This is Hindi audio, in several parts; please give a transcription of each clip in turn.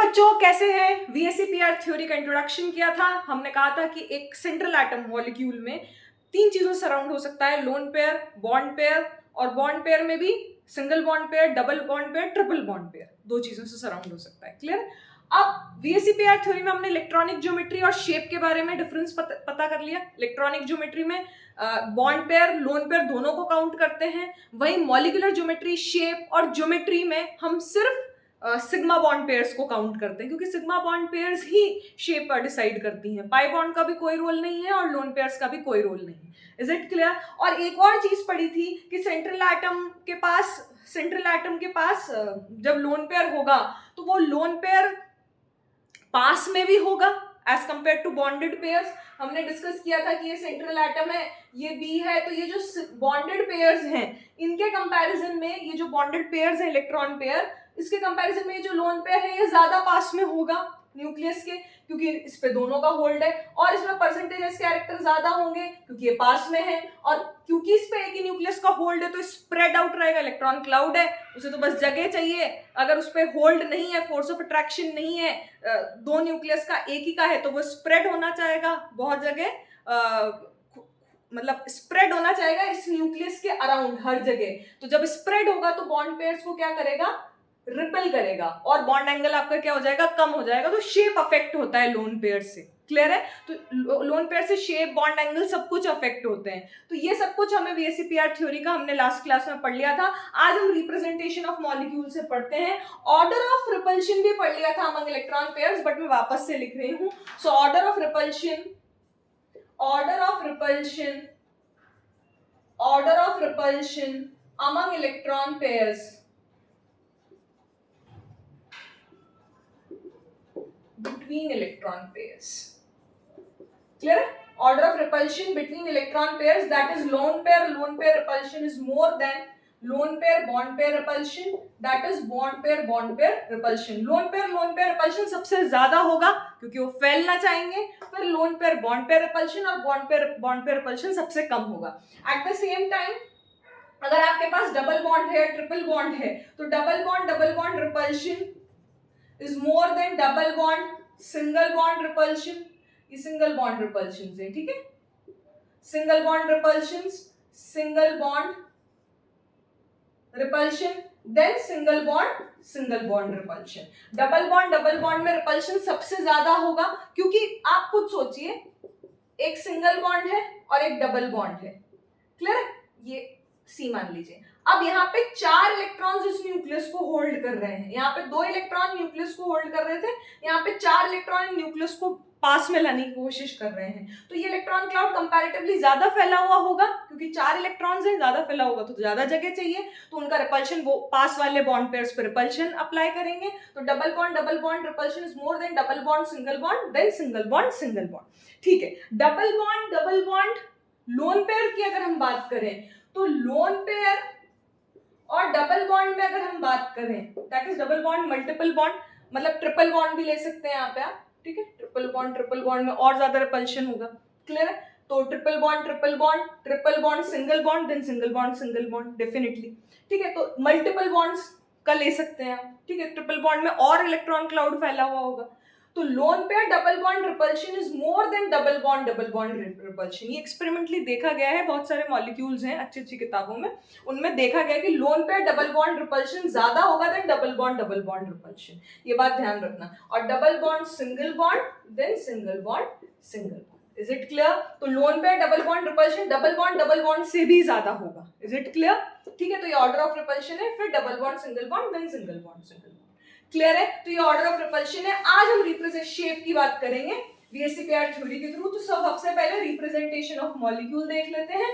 बच्चों, कैसे हैं? वीएससीपीआर थ्योरी का इंट्रोडक्शन किया था। हमने कहा था कि एक सेंट्रल एटम मॉलिक्यूल में तीन चीजों से सराउंड हो सकता है, लोन पेयर, बॉन्ड पेयर, और बॉन्ड पेयर में भी single bond pair, double bond pair, triple bond pair, दो चीजों से सराउंड हो सकता है। क्लियर? अब वीएससीपीआर थ्योरी में हमने इलेक्ट्रॉनिक ज्योमेट्री और शेप के बारे में डिफरेंस पता कर लिया। इलेक्ट्रॉनिक ज्योमेट्री में बॉन्ड पेयर, लोन पेयर दोनों को काउंट करते हैं। वहीं मॉलिक्यूलर ज्योमेट्री, शेप और ज्योमेट्री में हम सिर्फ सिग्मा बॉन्ड पेयर्स को काउंट करते हैं, क्योंकि सिग्मा बॉन्ड पेयर्स ही शेप डिसाइड करती हैं। पाई बॉन्ड का भी कोई रोल नहीं है और लोन पेयर्स का भी कोई रोल नहीं है। Is it clear? और एक और चीज पढ़ी थी कि सेंट्रल एटम के पास जब लोन पेयर होगा तो वो लोन पेयर पास में भी होगा as compare to bonded pairs. हमने डिस्कस किया था कि ये सेंट्रल एटम है, ये बी है, तो ये जो बॉन्डेड पेयर्स हैं इनके कंपैरिजन में ये जो बॉन्डेड पेयर्स हैं इलेक्ट्रॉन पेयर, इसके कंपैरिजन में ये जो लोन पेयर है ये ज्यादा पास में होगा न्यूक्लियस के, क्योंकि इस पे दोनों का होल्ड है, और इसमें परसेंटेज कैरेक्टर ज्यादा होंगे क्योंकि ये पास में है, और क्योंकि इस पे एक ही न्यूक्लियस का होल्ड है तो स्प्रेड आउट रहेगा। इलेक्ट्रॉन क्लाउड है, उसे तो बस जगह चाहिए। अगर उस पे होल्ड नहीं है, फोर्स ऑफ अट्रैक्शन नहीं है, दो न्यूक्लियस का एक ही का है, तो वो स्प्रेड होना चाहेगा बहुत जगह, मतलब स्प्रेड होना चाहेगा इस न्यूक्लियस के अराउंड हर जगह। तो जब स्प्रेड होगा तो बॉन्ड पेयर्स को क्या करेगा? रिपेल करेगा, और बॉन्ड एंगल आपका क्या हो जाएगा? कम हो जाएगा। तो शेप अफेक्ट होता है लोन पेयर से। क्लियर है? तो लोन पेयर से शेप, बॉन्ड एंगल सब कुछ अफेक्ट होते हैं। तो ये सब कुछ हमें वीएससीपीआर थ्योरी का हमने लास्ट क्लास में पढ़ लिया था। आज हम रिप्रेजेंटेशन ऑफ मॉलिक्यूल से पढ़ते हैं। ऑर्डर ऑफ रिपल्शन भी पढ़ लिया था अमंग इलेक्ट्रॉन पेयर्स, बट मैं वापस से लिख रही हूं। So order of repulsion among electron pairs between electron pairs. Clear? Order of repulsion between electron pairs, that is lone pair repulsion is more than lone pair bond pair repulsion, that is bond pair repulsion. lone pair repulsion सबसे ज्यादा होगा क्योंकि वो फैलना चाहेंगे, फिर lone pair bond pair repulsion, और bond pair repulsion सबसे कम होगा। At the same time अगर आपके पास डबल बॉन्ड है, ट्रिपल बॉन्ड है, तो double bond repulsion is more than double bond single bond repulsion. ये सिंगल बॉन्ड रिपल्शन है, ठीक है? Single bond repulsion than single bond repulsion. Double bond में रिपल्शन सबसे ज्यादा होगा, क्योंकि आप खुद सोचिए, एक सिंगल बॉन्ड है और एक डबल बॉन्ड है। क्लियर है? ये सी मान लीजिए। अब यहाँ पे 4 इलेक्ट्रॉन्स इस न्यूक्लियस को होल्ड कर रहे हैं। यहाँ पे 2 इलेक्ट्रॉन न्यूक्लियस को होल्ड कर रहे थे, यहाँ पे 4 इलेक्ट्रॉन न्यूक्लियस को पास में लाने की कोशिश कर रहे हैं। तो ये इलेक्ट्रॉन क्लाउड कंपैरेटिवली ज्यादा फैला हुआ होगा, क्योंकि 4 इलेक्ट्रॉन्स हैं, ज्यादा फैला होगा तो ज्यादा जगह चाहिए, तो उनका रिपल्शन वो पास वाले बॉन्ड पेयर्स पे रिपल्शन अप्लाई करेंगे। तो double bond repulsion is more than double bond single bond. ठीक है? डबल बॉन्ड लोन पेयर की अगर हम बात करें, तो लोन पेयर और डबल बॉन्ड में अगर हम बात करें, that is double bond multiple bond, मतलब ट्रिपल बॉन्ड भी ले सकते हैं यहाँ पे आप, ठीक है? ट्रिपल बॉन्ड में और ज्यादा रिपल्शन होगा। क्लियर है? तो triple bond single bond, then single bond definitely, ठीक है? तो मल्टीपल बॉन्ड्स का ले सकते हैं आप, ठीक है? ट्रिपल बॉन्ड में और इलेक्ट्रॉन क्लाउड फैला हुआ होगा। तो lone pair double bond repulsion is more than double bond repulsion. ये एक्सपेरिमेंटली देखा गया है, बहुत सारे मॉलिक्यूल्स हैं अच्छी किताबों में, उनमें देखा गया कि loan pair double bond repulsion ज्यादा होगा देन डबल बॉन्ड रिपल्शन। ये बात ध्यान रखना। और double bond single bond then single bond. Is it clear? तो lone pair double bond repulsion double bond से भी ज्यादा होगा। Is it clear? ठीक है? तो ये ऑर्डर ऑफ रिपल्शन है, फिर double bond then single bond. Clear है? तो ये ऑर्डर ऑफ रिपल्शन है। आज हम रिप्रेजेंट शेप की बात करेंगे वीएससीपीआर थ्योरी के थ्रू। तो सबसे पहले रिप्रेजेंटेशन ऑफ मॉलिक्यूल देख लेते हैं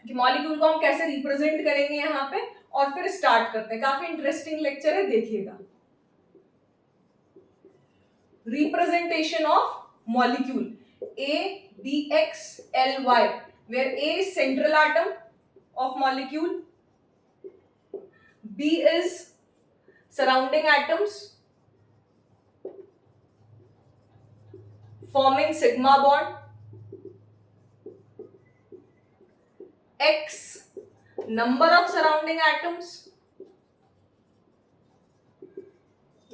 कि मॉलिक्यूल को हम कैसे रिप्रेजेंट करेंगे यहाँ पे, और फिर स्टार्ट करते हैं। काफी इंटरेस्टिंग लेक्चर है, देखिएगा। Representation of molecule ADXLY, where A is central atom of molecule, B is surrounding atoms forming sigma bond, X number of surrounding atoms,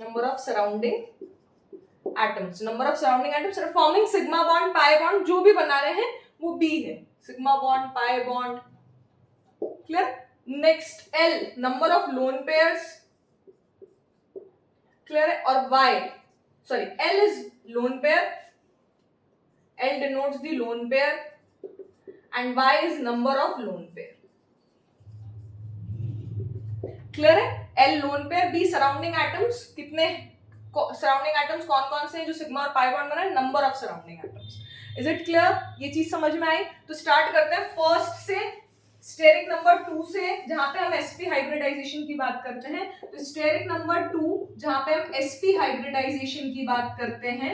number of surrounding atoms forming sigma bond, pi bond, जो भी बना रहे हैं वो B है, sigma bond, pi bond, clear. Next L, number of lone pairs, clear है. और L is lone pair, L denotes the lone pair and Y is number of lone pair, clear है. L lone pair, B surrounding atoms, कितने सराउंडिंग एटम्स कौन कौन से हैं जो सिग्मा और पाई बॉन्ड बना है, number of surrounding atoms. Is it clear? ये चीज समझ में आई? तो स्टार्ट करते हैं फर्स्ट से, स्टेरिक नंबर 2 से, जहां पे हम sp हाइब्रिडाइजेशन की बात करते हैं. तो स्टेरिक नंबर 2 जहां पे हम sp हाइब्रिडाइजेशन की बात करते हैं,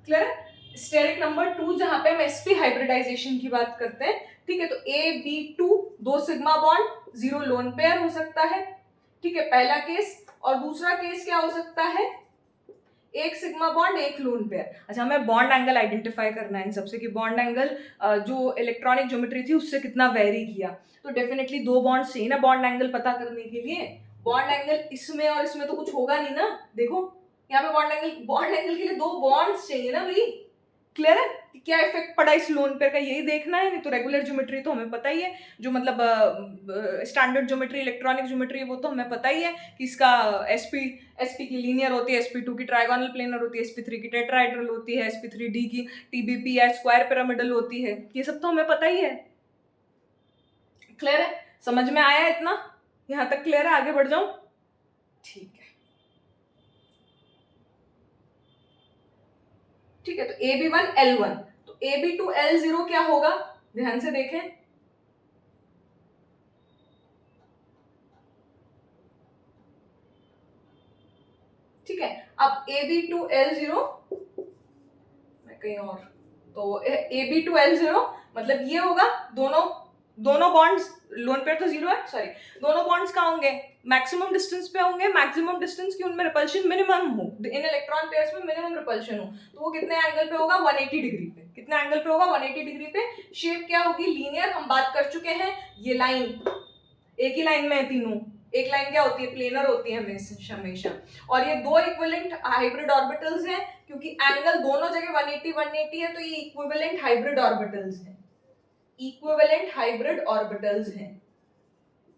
क्लियर? स्टेरिक नंबर 2 जहां पे हम sp हाइब्रिडाइजेशन की बात करते हैं, ठीक है. तो AB2 दो सिग्मा बॉन्ड, 0 लोन पेयर हो सकता है, ठीक है, पहला केस. और दूसरा केस क्या हो सकता है, एक सिग्मा बॉन्ड एक लोन पेयर. अच्छा, हमें बॉन्ड एंगल आइडेंटिफाई करना है इन सबसे कि बॉन्ड एंगल जो इलेक्ट्रॉनिक ज्योमेट्री थी उससे कितना वेरी किया. तो डेफिनेटली दो बॉन्ड चाहिए ना बॉन्ड एंगल पता करने के लिए. बॉन्ड एंगल इसमें और इसमें तो कुछ होगा नहीं ना. देखो यहाँ पे बॉन्ड एंगल के लिए दो बॉन्ड्स चाहिए ना भाई. क्लियर है? क्या इफेक्ट पड़ा इस लोन पेयर का, यही देखना है. नहीं तो रेगुलर ज्योमेट्री तो हमें पता ही है, जो मतलब स्टैंडर्ड ज्योमेट्री, इलेक्ट्रॉनिक ज्योमेट्री, वो तो हमें पता ही है कि इसका sp की लीनियर होती है, sp2 की ट्राइगोनल प्लेनर होती है, sp3 की टेट्राहेड्रल होती है, sp3d की tbp या स्क्वायर पिरामिडल होती है. ये सब तो हमें पता ही है. क्लियर है? समझ में आया इतना? यहां तक क्लियर है? आगे बढ़ जाऊं? ठीक है, ठीक है. तो AB1 L1, तो AB2 L0 क्या होगा, ध्यान से देखें. ठीक है, अब AB2 L0, मैं कहीं और, तो AB2 L0 मतलब ये होगा, दोनों बॉन्ड्स, लोन पेयर तो 0 है, सॉरी, दोनों बॉन्ड्स कहाँ होंगे, मैक्सिमम डिस्टेंस पे होंगे. मैक्सिमम डिस्टेंस की उनमें रिपल्शन मिनिमम हो, इन इलेक्ट्रॉन पेयर्स में मिनिमम रिपल्शन हो. तो वो कितने एंगल पे होगा, 180 डिग्री पे. कितने एंगल पे होगा, 180 डिग्री पे. शेप क्या होगी, लीनियर. हम बात कर चुके हैं. ये लाइन एक ही लाइन में है तीनों. एक लाइन क्या होती है, प्लेनर होती है हमेशा. और ये दो इक्विवेलेंट हाइब्रिड ऑर्बिटल्स हैं, क्योंकि एंगल दोनों जगह 180 है, तो ये इक्विवेलेंट हाइब्रिड ऑर्बिटल्स हैं. इक्विवेलेंट हाइब्रिड ऑर्बिटल्स हैं.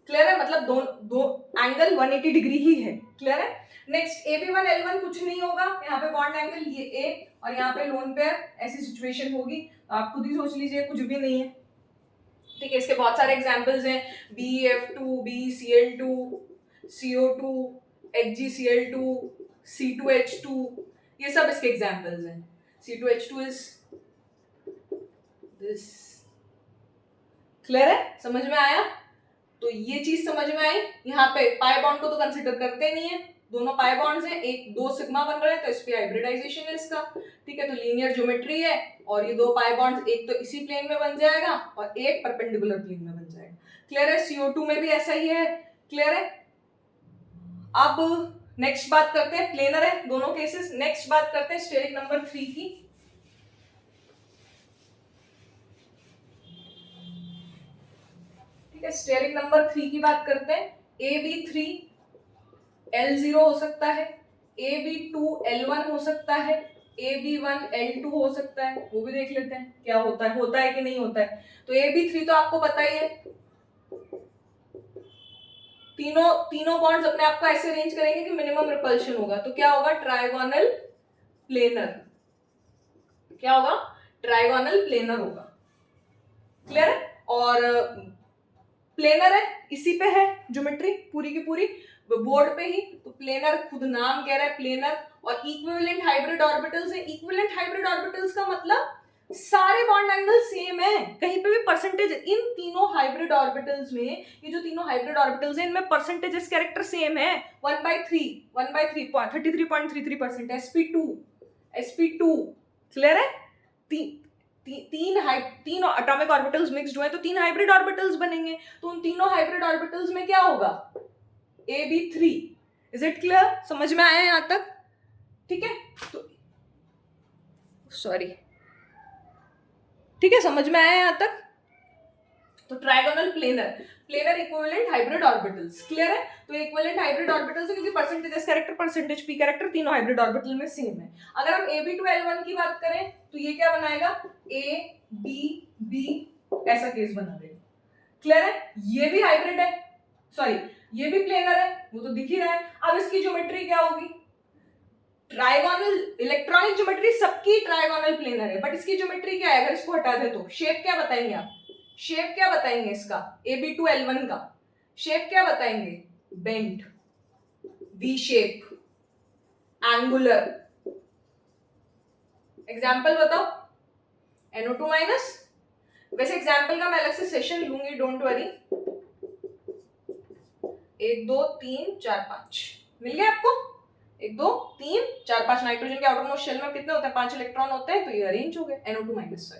क्लियर है? मतलब दो एंगल 180 डिग्री ही है. क्लियर है? नेक्स्ट AB1 L1 कुछ नहीं होगा, यहाँ पे बॉन्ड एंगल ये A और यहाँ पे लोन पेयर, ऐसी सिचुएशन होगी. आप खुद ही सोच लीजिए, कुछ भी नहीं है. ठीक है, इसके बहुत सारे एग्जांपल्स हैं, BF2, BCl2, CO2, HgCl2, C2H2, ये सब इसके एग्जांपल्स हैं. C2H2 is this. क्लियर है? समझ में आया? तो ये चीज समझ में आई. यहाँ पे पाई बॉन्ड को तो कंसिडर करते नहीं है, दोनों पाई बॉन्ड्स हैं, एक दो सिग्मा बन रहे हैं, तो sp हाइब्रिडाइजेशन है इसका. ठीक है, तो लीनियर ज्योमेट्री है, और ये दो पाई बॉन्ड्स एक तो इसी प्लेन में बन जाएगा और एक परपेंडिकुलर प्लेन में बन जाएगा. क्लियर है? CO2 में भी ऐसा ही है. क्लियर है? अब नेक्स्ट बात करते हैं, प्लेनर है दोनों केसेस. नेक्स्ट बात करते हैं स्टेरिक नंबर 3 की. ठीक है, स्टेरिक नंबर 3 की बात करते हैं. AB3 L0 हो सकता है, AB2 L1 हो सकता है, AB1 L2 हो सकता है. वो भी देख लेते हैं क्या होता है कि नहीं होता है. तो AB3 तो आपको पता ही है, तीनों बॉन्ड्स अपने आप को ऐसे अरेंज करेंगे कि मिनिमम रिपल्शन होगा. तो क्या होगा, ट्राइगोनल प्लेनर. क्या होगा, ट्राइगोनल प्लेनर होगा. क्लियर है? और प्लेनर है, इसी पे है ज्योमेट्री पूरी की पूरी, बोर्ड पे ही. तो प्लेनर, खुद नाम कह रहा है प्लेनर. और इक्विवेलेंट हाइब्रिड ऑर्बिटल्स है. इक्विवेलेंट हाइब्रिड ऑर्बिटल्स का मतलब सारे बॉन्ड एंगल सेम है, कहीं पे भी परसेंटेज, इन तीनों हाइब्रिड ऑर्बिटल्स में, ये जो तीनों हाइब्रिड ऑर्बिटल्स हैं इनमें परसेंटेजेस कैरेक्टर सेम है. 1/3 sp2. क्लियर है? तीन एटॉमिक ऑर्बिटल्स मिक्स्ड हुए तो 3 हाइब्रिड ऑर्बिटल्स बनेंगे. तो उन तीनों हाइब्रिड ऑर्बिटल्स में क्या होगा, AB3. Is it clear? समझ में आया यहां तक? ठीक है, तो सॉरी, ठीक है, समझ में आया यहां तक? तो trigonal planar, planar equivalent hybrid orbitals, clear है। तो इक्विवेलेंट हाइब्रिड ऑर्बिटल्स है क्योंकि percentage S character percentage P character तीनों हाइब्रिड ऑर्बिटल में सेम है। अगर हम AB2L1 की बात करें तो ये क्या बनाएगा, A B B ऐसा केस बना देगा, क्लियर है। ये भी हाइब्रिड है, सॉरी ये भी प्लेनर है, वो तो दिख ही रहा है। अब इसकी ज्योमेट्री क्या होगी, ट्राइगोनल, इलेक्ट्रॉनिक ज्योमेट्री सबकी ट्राइगोनल प्लेनर है, बट इसकी ज्योमेट्री क्या है, अगर इसको हटा दे तो शेप क्या बताएंगे आप, शेप क्या बताएंगे इसका, AB2L1 का शेप क्या बताएंगे, bent, V shape, angular. Example बताओ, NO2 माइनस, वैसे एग्जाम्पल का मैं अलग से सेशन लूंगी, डोंट वरी। 1 2 3 4 5 मिल गया आपको, 1 2 3 4 5। नाइट्रोजन के आउटर मोस्ट शेल में कितने होते हैं, 5 इलेक्ट्रॉन होते हैं, तो ये अरेंज हो गए NO2 माइनस,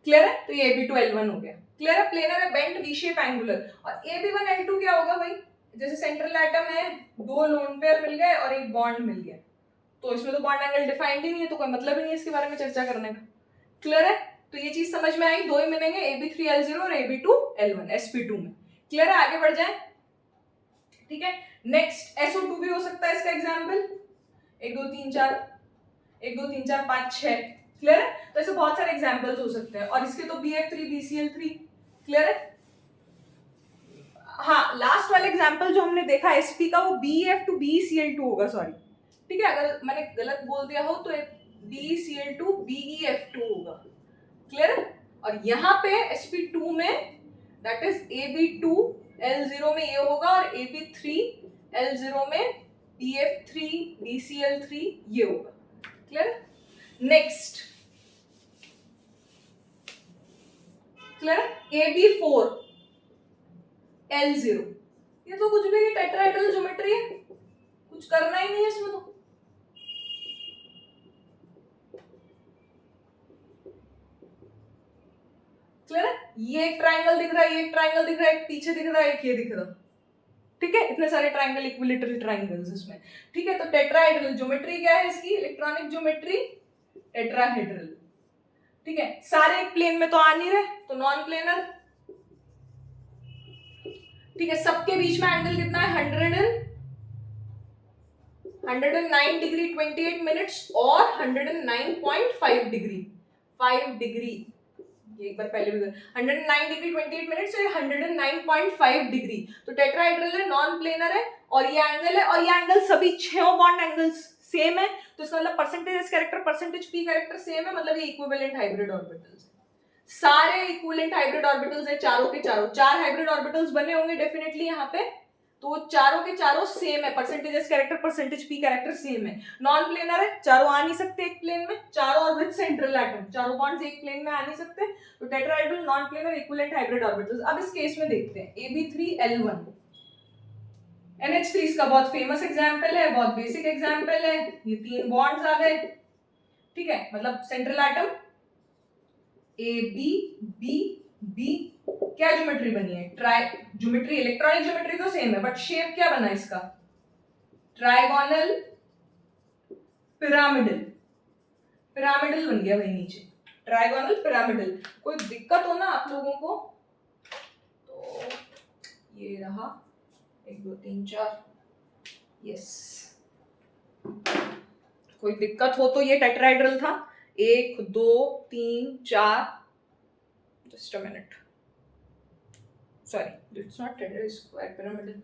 क्लियर है। तो ये AB2L1 हो गया, क्लियर है। प्लेनर है, बेंट, वी शेप, एंगुलर। और AB1L2 क्या होगा भाई, जैसे सेंट्रल एटम है, 2 लोन पेयर मिल गए और एक बॉन्ड मिल गया, तो इसमें तो बॉन्ड एंगल डिफाइंड ही नहीं है, तो कोई मतलब ही नहीं है इसके बारे में चर्चा करने का, क्लियर है। तो ये चीज समझ में आई, दो ही मिलेंगे AB3L0 और AB2L1 sp2 में, क्लियर है। आगे बढ़ जाए, ठीक है। नेक्स्ट SO2 भी हो सकता है इसका एग्जाम्पल, 1 2 3 4 1 2 3 4 5 6, क्लियर है। तो ऐसे बहुत सारे एग्जांपल्स हो सकते हैं, और इसके तो BF3 BCl3, क्लियर है। हाँ, लास्ट वाला एग्जांपल जो हमने देखा sp का, वो BF2 BCl2 होगा, सॉरी, ठीक है। अगर मैंने गलत बोल दिया हो तो BCl2 BeF2 होगा, क्लियर है। और यहाँ पे sp2 में दैट इज AB2L0 में ये होगा, और AB3L0 में BF3 BCl3 ये होगा, क्लियर। नेक्स्ट, क्लियर, AB4L0, ये तो कुछ भी टेट्राहेड्रल ज्योमेट्री है, कुछ करना ही नहीं है इसमें तो, क्लियर है। ये एक ट्राइंगल दिख रहा है, ये एक ट्राइंगल दिख रहा है, एक पीछे दिख रहा है, एक ये दिख रहा है, ठीक है। इतने सारे ट्राइंगल, इक्विलेटरल ट्राइंगल्स इसमें, ठीक है। तो टेट्राहेड्रल ज्योमेट्री क्या है इसकी, इलेक्ट्रॉनिक ज्योमेट्री टेट्राहेड्रल, ठीक है। सारे एक प्लेन में तो आ नहीं रहे, तो नॉन प्लेनर, ठीक है। सबके बीच में एंगल कितना है, 109 डिग्री 28 मिनट्स और 109.5 डिग्री 5 डिग्री, एक बार पहले भी 109 डिग्री 28 मिनट्स और 109.5 डिग्री। तो टेट्राहेड्रल है, नॉन प्लेनर है, और ये एंगल है, और ये एंगल सभी 6 बॉन्ड एंगल्स सेम है, तो इसका मतलब percentage S character percentage P character same है, मतलब ये इक्विवेलेंट हाइब्रिड ऑर्बिटल्स, सारे इक्विवेलेंट हाइब्रिड ऑर्बिटल्स है, चारों के चारों, 4 हाइब्रिड ऑर्बिटल्स बने होंगे डेफिनेटली यहाँ पे, तो चारों के चारों सेम है, percentage S character percentage P character same है। नॉन प्लेनर है, चारों आ नहीं सकते एक प्लेन में, चारों और विद सेंट्रल एटम, चारों बॉन्ड्स एक प्लेन में आ नहीं सकते, तो tetrahedral non planar equivalent hybrid orbitals. अब इस केस में देखते हैं AB3L1, NH3 इसका बहुत फेमस एग्जांपल है, बहुत बेसिक एग्जांपल है, ये 3 बॉन्ड्स आ गए, ठीक है, मतलब central atom AB B B, क्या ज्योमेट्री बनी है, ट्राई ज्योमेट्री, इलेक्ट्रॉनिक ज्योमेट्री तो सेम है, बट शेप क्या बना इसका, ट्राइगोनल पिरामिडल, पिरामिडल बन गया भाई नीचे, ट्राइगोनल पिरामिडल। कोई दिक्कत हो ना आप लोगों को तो ये रहा 1 2 3 4, यस, कोई दिक्कत हो तो ये टेट्राहेड्रल था, 1 2 3 4, just a minute, sorry it's not tetra, it's square pyramidal,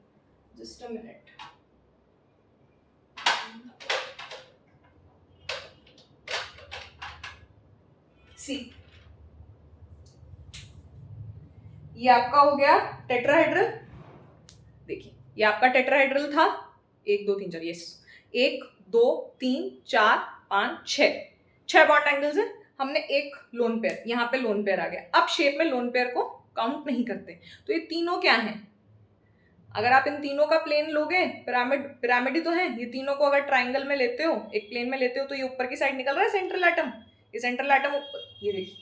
just a minute, see, ये आपका हो गया टेट्राहेड्रल, देखिए ये आपका टेट्राहेड्रल था, 1 2 3 4, यस, 1 2 3 4 5 6 बॉन्ड एंगल्स है, हमने एक लोन पेयर, यहाँ पे लोन पेयर आ गया। अब शेप में लोन पेयर को काउंट नहीं करते, तो ये तीनों क्या हैं, अगर आप इन तीनों का प्लेन लोगे, पिरामिड ही तो है, ये तीनों को अगर ट्राइंगल में लेते हो, एक प्लेन में लेते हो, तो ये ऊपर की साइड निकल रहा है सेंट्रल एटम, ये सेंट्रल एटम ऊपर, ये देखिए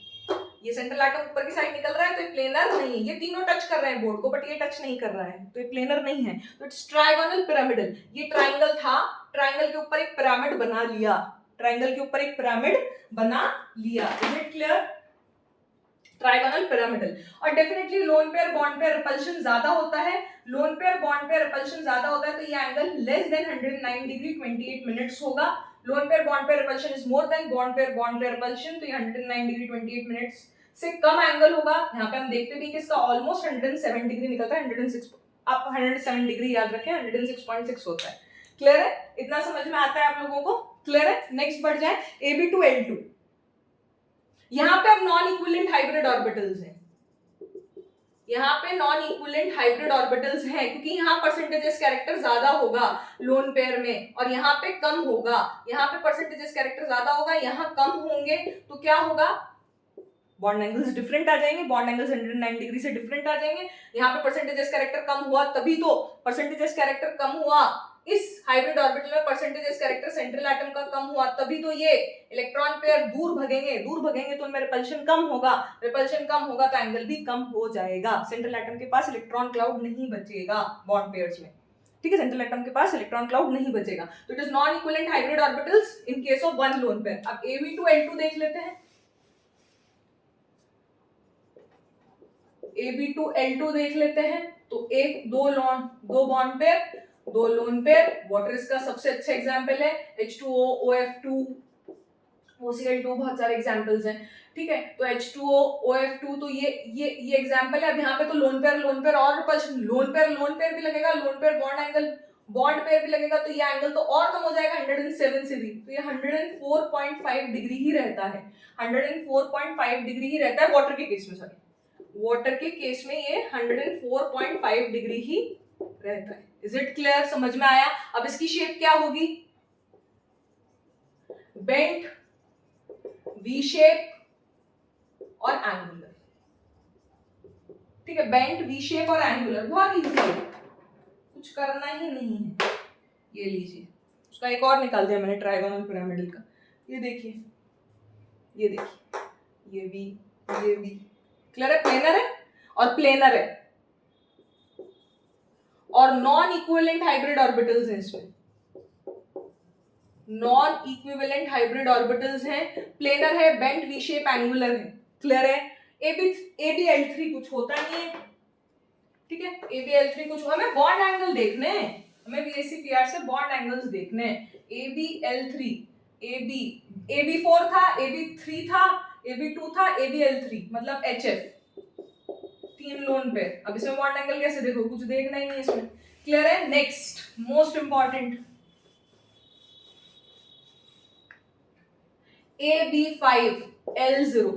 ये सेंट्रल एटम ऊपर की साइड निकल रहा है, तो ये प्लेनर नहीं है, ये तीनों टच कर रहे हैं बोर्ड को, बट ये टच नहीं कर रहा है, तो ये प्लेनर नहीं है, तो इट्स ट्राइगोनल पिरामिडल। ये ट्राइंगल था, ट्राइंगल के ऊपर एक पिरामिड बना लिया, ट्राइंगल के ऊपर एक पिरामिड बना लिया, is it clear. Trigonal pyramidal. और definitely lone pair bond pair repulsion ज्यादा होता है, lone pair bond pair repulsion ज्यादा होता है, तो ये angle less than 109 degree 28 minutes होगा। Lone pair bond pair repulsion is more than bond pair repulsion, तो ये 109 डिग्री 28 मिनट्स से कम एंगल होगा। यहाँ पे हम देखते भी कि इसका ऑलमोस्ट 107 डिग्री निकलता है, 106, आप 107 डिग्री याद रखें, 106.6 होता है। क्लियर है? इतना समझ में आता है आप लोगों को? क्लियर है? नेक्स्ट बढ़ जाए, AB2L2। यहाँ पे अब नॉन इक्विवेलेंट हाइब्रिड ऑर्बिटल्स हैं, यहाँ पे नॉन इक्विवेलेंट हाइब्रिड ऑर्बिटल्स हैं, क्योंकि यहाँ परसेंटेजेस कैरेक्टर ज्यादा होगा लोन पेयर में और यहाँ पे कम होगा। यहाँ पे परसेंटेजेस कैरेक्टर ज्यादा होगा, यहाँ कम होंगे, तो क्या होगा, बॉन्ड एंगल्स डिफरेंट आ जाएंगे, बॉन्ड एंगल्स 109 डिग्री से डिफरेंट आ जाएंगे। यहाँ पे परसेंटेजेस कैरेक्टर कम हुआ, तभी तो परसेंटेजेस कैरेक्टर कम हुआ इस हाइब्रिड ऑर्बिटल में, परसेंटेजेस कैरेक्टर सेंट्रल एटम का कम हुआ, तभी तो ये इलेक्ट्रॉन पेयर दूर भगेंगे तो उनमें रिपल्शन कम होगा, रिपल्शन कम होगा तो एंगल भी कम हो जाएगा। सेंट्रल एटम के पास इलेक्ट्रॉन क्लाउड नहीं बचेगा बॉन्ड पेयर्स में, ठीक है, सेंट्रल एटम के पास इलेक्ट्रॉन क्लाउड नहीं बचेगा। तो it is non equivalent hybrid orbitals in case of one lone pair. अब AB2L2 देख लेते हैं। AB2L2 देख लेते हैं, तो एक दो बॉन्ड पेयर, दो लोन पेयर। वाटर इसका सबसे अच्छा एग्जांपल है, H2O, OF2, OCl2, बहुत सारे एग्जांपल्स हैं, ठीक है। तो H2O, OF2, तो ये एग्जांपल है। अब यहाँ पे तो लोन पेयर और रिपल्शन, लोन पेयर भी लगेगा, लोन पेयर बॉन्ड पेयर भी लगेगा, तो ये एंगल तो और कम हो जाएगा 107 से भी, तो ये 104.5 डिग्री ही रहता है, 104.5 डिग्री ही रहता है वाटर के केस में, सॉरी वाटर के केस में ये 104.5 डिग्री ही रहता है। Is it clear? समझ में आया? अब इसकी शेप क्या होगी, बेंट, वी शेप और एंगुलर, ठीक है, बेंट, वी शेप और एंगुलर, बहुत इजी है, कुछ करना ही नहीं है। ये लीजिए, उसका एक और निकाल दिया मैंने ट्राइगोनल पिरामिडल का, ये देखिए, ये भी, क्लियर है? प्लेनर है और प्लेनर है, और नॉन इक्विवेलेंट हाइब्रिड ऑर्बिटल्स हैं इसमें, नॉन इक्विवेलेंट हाइब्रिड ऑर्बिटल्स हैं, प्लेनर है, बेंट, वी शेप, एंगुलर है। क्लियर है? ABL3 कुछ होता नहीं है, ठीक है, ABL3 कुछ, हमें बॉन्ड एंगल देखने हैं, हमें VACPR से बॉन्ड एंगल्स देखने हैं। ABL3, AB4 था, AB3 था, AB2 था, ABL3 मतलब HF, तीन लोन पे। अब इसमें बॉन्ड एंगल कैसे देखो, कुछ देखना ही नहीं इसमें। क्लियर है? Next most important, AB5L0।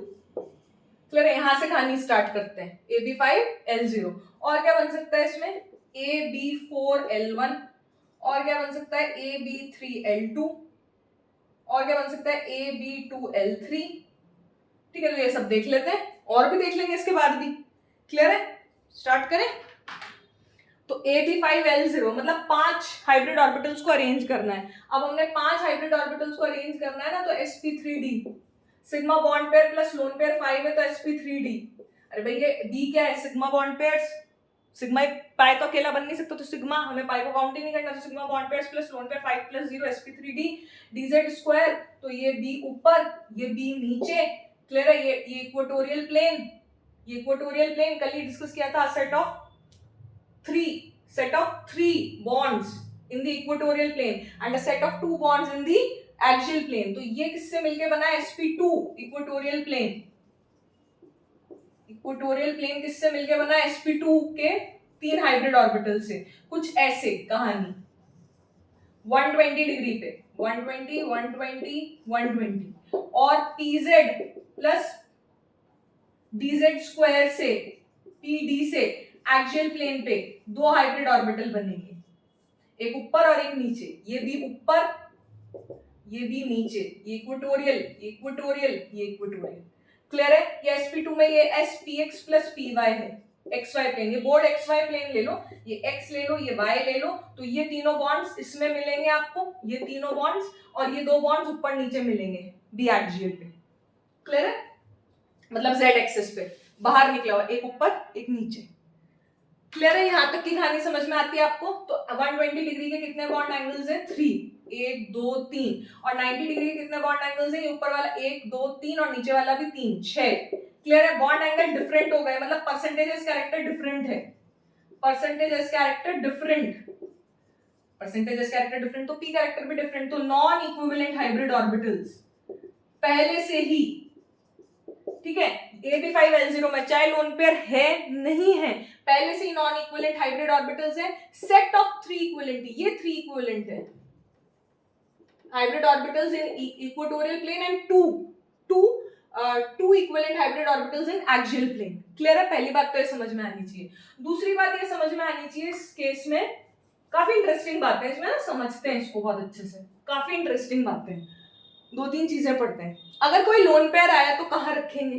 Clear है? यहां से कहानी स्टार्ट करते हैं। AB5L0, और क्या बन सकता है इसमें, AB4L1, और क्या बन सकता है AB3L2, और क्या बन सकता है AB2L3, ठीक है। तो ये सब देख लेते हैं, और भी देख लेंगे इसके बाद भी। क्लियर है? स्टार्ट करें। तो AB5L0 मतलब 5 हाइब्रिड ऑर्बिटल्स को अरेंज करना है। अब हमने 5 हाइब्रिड ऑर्बिटल्स को अरेंज करना है ना, तो sp3d, sigma bond pair plus lone pair 5 है, तो sp3d। अरे भाई ये d क्या है, sigma bond pairs, sigma pi तो अकेला बन नहीं सकता, तो सिग्मा, हमें पाई को काउंट ही नहीं करना, तो sigma bond pairs plus lone pair 5 plus 0 sp3d dz²। तो ये b ऊपर, ये b नीचे। क्लियर है? ये इक्वेटोरियल प्लेन, ये इक्वेटोरियल प्लेन कल ही डिस्कस किया था, set of three bonds in the equatorial plane and a set of 2 bonds in the axial plane। तो ये किससे मिलके बना है, sp2 equatorial plane, equatorial plane किससे मिलके बना है, sp2 के 3 हाइब्रिड ऑर्बिटल से। कुछ ऐसे कहानी 120 डिग्री पे, 120 120 120, और pz प्लस dz² से, pd से एक्सियल प्लेन पे 2 हाइब्रिड ऑर्बिटल बनेंगे, एक ऊपर और एक नीचे। ये भी ऊपर, ये भी नीचे, ये इक्वेटोरियल, ये इक्वेटोरियल। क्लियर है? ये sp2 में ये spx प्लस py है, xy प्लेन, ये बोर्ड xy प्लेन ले लो, ये x ले लो, ये y ले लो, तो ये तीनों बॉन्ड्स इसमें मिलेंगे आपको, ये तीनों बॉन्ड्स, और ये 2 बॉन्ड्स ऊपर नीचे मिलेंगे b एक्सियल पे। क्लियर है? मतलब z एक्सिस पे बाहर निकला हुआ, एक ऊपर एक नीचे। क्लियर है? यहां तक की कहानी समझ में आती है आपको? तो 120 डिग्री के कितने बॉन्ड एंगल्स हैं, 3, 1 2 3, और 90 डिग्री के कितने बॉन्ड एंगल्स हैं, ये ऊपर वाला 1 2 3 और नीचे वाला भी 3, 6। क्लियर है? बॉन्ड एंगल डिफरेंट हो गए, मतलब परसेंटेजेस कैरेक्टर डिफरेंट है, percentages character different, percentages character different तो पी कैरेक्टर भी डिफरेंट, तो नॉन इक्विवेलेंट हाइब्रिड ऑर्बिटल्स पहले से ही, ठीक है, AB5L0 में चाहे लोन पेयर है नहीं है, पहले से ही नॉन इक्विवेलेंट हाइब्रिड ऑर्बिटल्स है, सेट ऑफ 3 इक्विवेलेंट, ये 3 इक्विवेलेंट है hybrid orbitals in equatorial plane and two equivalent hybrid orbitals in axial plane. Clear है? पहली बात तो ये समझ में आनी चाहिए। दूसरी बात ये समझ में आनी चाहिए इस केस में, काफी इंटरेस्टिंग बात है इसमें ना, समझते हैं इसको बहुत अच्छे से, काफी इंटरेस्टिंग बातें हैं, 2-3 चीजें पढ़ते हैं। अगर कोई लोन पेयर आया तो कहाँ रखेंगे,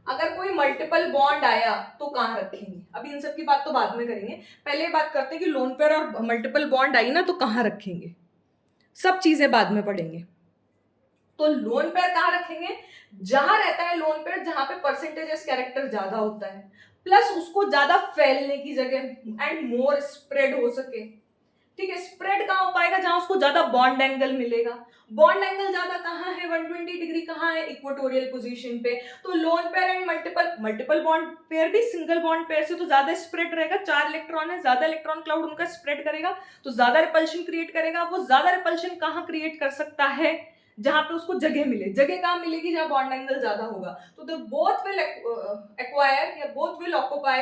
अगर कोई मल्टीपल बॉन्ड आया तो कहाँ रखेंगे, अभी इन सब की बात तो बाद में करेंगे, पहले बात करते हैं कि लोन पेयर और मल्टीपल बॉन्ड आई ना तो कहाँ रखेंगे, सब चीजें बाद में पढ़ेंगे। तो लोन पेयर कहाँ रखेंगे, जहां रहता है लोन पेयर जहां पे परसेंटेजेस कैरेक्टर ज्यादा होता है, प्लस उसको ज्यादा फैलने की जगह एंड मोर स्प्रेड हो सके, ठीक है। स्प्रेड कहाँ हो पाएगा, जहां उसको ज्यादा बॉन्ड एंगल मिलेगा, बॉन्ड एंगल ज्यादा कहाँ है, 120 डिग्री कहाँ है, इक्वेटोरियल पोजीशन पे। तो lone pair and multiple bond pair भी सिंगल बॉन्ड पेयर से तो ज्यादा स्प्रेड रहेगा, 4 इलेक्ट्रॉन है, ज्यादा इलेक्ट्रॉन क्लाउड उनका स्प्रेड करेगा तो ज्यादा रिपल्शन क्रिएट करेगा। वो ज्यादा रिपल्शन कहाँ क्रिएट कर सकता है, जहां पे उसको जगह मिले, जगह कहाँ मिलेगी, जहां बॉन्ड एंगल ज्यादा होगा। तो दे बोथ विल एक्वायर या both will occupy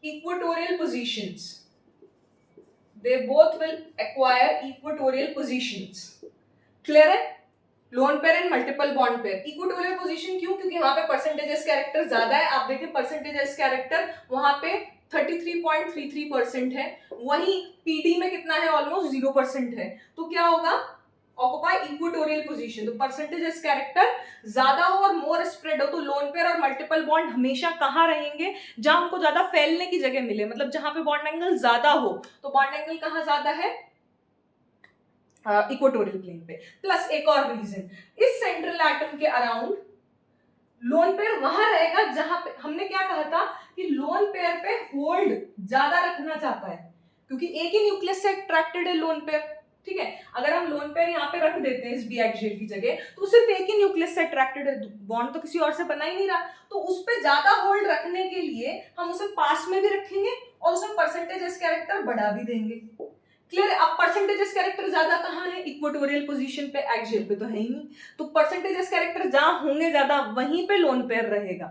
equatorial positions, they both will acquire equatorial positions। Clear है? Lone pair and multiple bond pair equatorial position क्यों, क्योंकि वहां पे परसेंटेजेस कैरेक्टर ज्यादा है। आप देखिए परसेंटेजेस कैरेक्टर वहां पे 33.33% है, वहीं पीडी में कितना है, ऑलमोस्ट 0% है। तो क्या होगा, ऑक्युपाई इक्वेटोरियल पोजीशन, तो परसेंटेजेस कैरेक्टर ज्यादा हो और मोर स्प्रेड हो। तो लोन पेयर और मल्टीपल बॉन्ड हमेशा कहाँ रहेंगे, जहां उनको ज्यादा फैलने की जगह मिले, मतलब जहां पे बॉन्ड एंगल ज्यादा हो। तो बॉन्ड एंगल कहाँ ज्यादा है, इक्वेटोरियल प्लेन पे। प्लस एक और रीजन, इस सेंट्रल एटम के अराउंड लोन पेयर वहां रहेगा जहां पे हमने क्या कहा था कि लोन पेयर पे होल्ड ज्यादा रखना चाहता है, क्योंकि एक ही न्यूक्लियस से अट्रैक्टेड है लोन पेयर, ठीक है। अगर हम लोन पेयर यहाँ पे रख देते हैं इस बी एक्सियल की जगह, तो सिर्फ एक ही न्यूक्लियस से अट्रैक्टेड है, बॉन्ड तो किसी और से बना ही नहीं रहा। तो उस पे ज्यादा होल्ड रखने के लिए हम उसे पास में भी रखेंगे और उसमें परसेंटेजेस कैरेक्टर बढ़ा भी देंगे। क्लियर? अब परसेंटेजेस कैरेक्टर ज्यादा कहाँ है, इक्वेटोरियल पोजीशन पे, एक्सियल पे तो है ही नहीं। तो परसेंटेजेस कैरेक्टर जहां होंगे ज्यादा वहीं पे लोन पेयर रहेगा,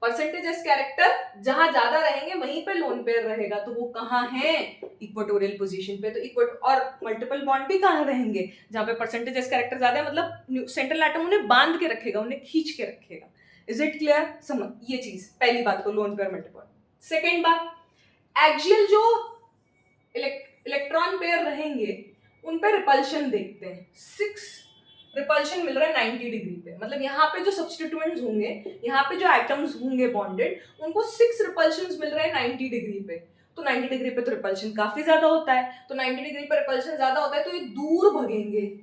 परसेंटेजेस कैरेक्टर जहां ज्यादा रहेंगे वहीं पे लोन पेयर रहेगा। तो वो कहाँ है, इक्वेटोरियल पोजीशन पे। तो और मल्टीपल बॉन्ड भी कहाँ रहेंगे, जहां पे परसेंटेजेस कैरेक्टर ज्यादा है, मतलब सेंट्रल एटम उन्हें बांध के रखेगा, उन्हें खींच के रखेगा। Is it clear? समझ ये चीज, पहली बात तो लोन पेयर मल्टीपल। सेकेंड बात, एक्सियल जो इलेक्ट्रॉन पेयर रहेंगे उन पे रिपल्शन देखते हैं। 6 रिपल्शन मिल रहा है 90 डिग्री पे, मतलब यहाँ पे जो सब्स्टिट्यूएंट्स होंगे, यहाँ पे जो एटम्स होंगे बॉन्डेड, उनको 6 रिपल्शंस मिल रहे हैं 90 डिग्री पे। तो 90 डिग्री पे तो रिपल्शन काफी ज्यादा होता है, तो 90 डिग्री पे रिपल्शन ज्यादा होता है तो ये दूर भगेंगे,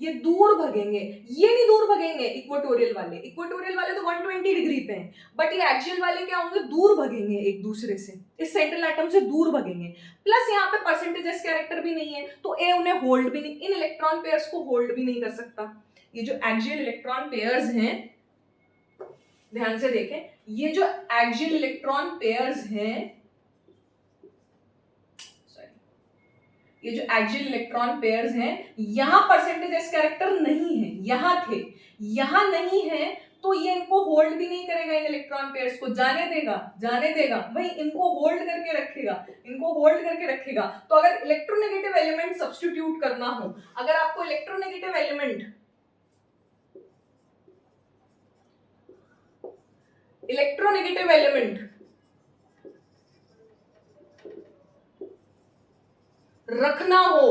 ये दूर भगेंगे, ये नहीं दूर भगेंगे इक्वेटोरियल वाले तो 120 डिग्री पे हैं, बट ये एक्सियल वाले क्या होंगे, दूर भगेंगे एक दूसरे से, इस सेंट्रल एटम से दूर भगेंगे। प्लस यहाँ पे परसेंटेजेस कैरेक्टर भी नहीं है, तो ए उन्हें होल्ड भी नहीं, इन इलेक्ट्रॉन पेयर्स को होल्ड भी नहीं कर सकता। ये जो एक्सियल इलेक्ट्रॉन पेयर्स हैं, ध्यान से देखें, ये जो एक्सियल इलेक्ट्रॉन पेयर्स हैं, ये जो एक्सियल इलेक्ट्रॉन पेयर्स हैं, यहां परसेंटेजेस कैरेक्टर नहीं है, यहां थे, यहां नहीं है, तो ये इनको होल्ड भी नहीं करेगा, इन इलेक्ट्रॉन पेयर्स को जाने देगा, वही इनको होल्ड करके रखेगा। तो अगर इलेक्ट्रोनेगेटिव एलिमेंट सब्स्टिट्यूट करना हो, अगर आपको इलेक्ट्रोनेगेटिव एलिमेंट रखना हो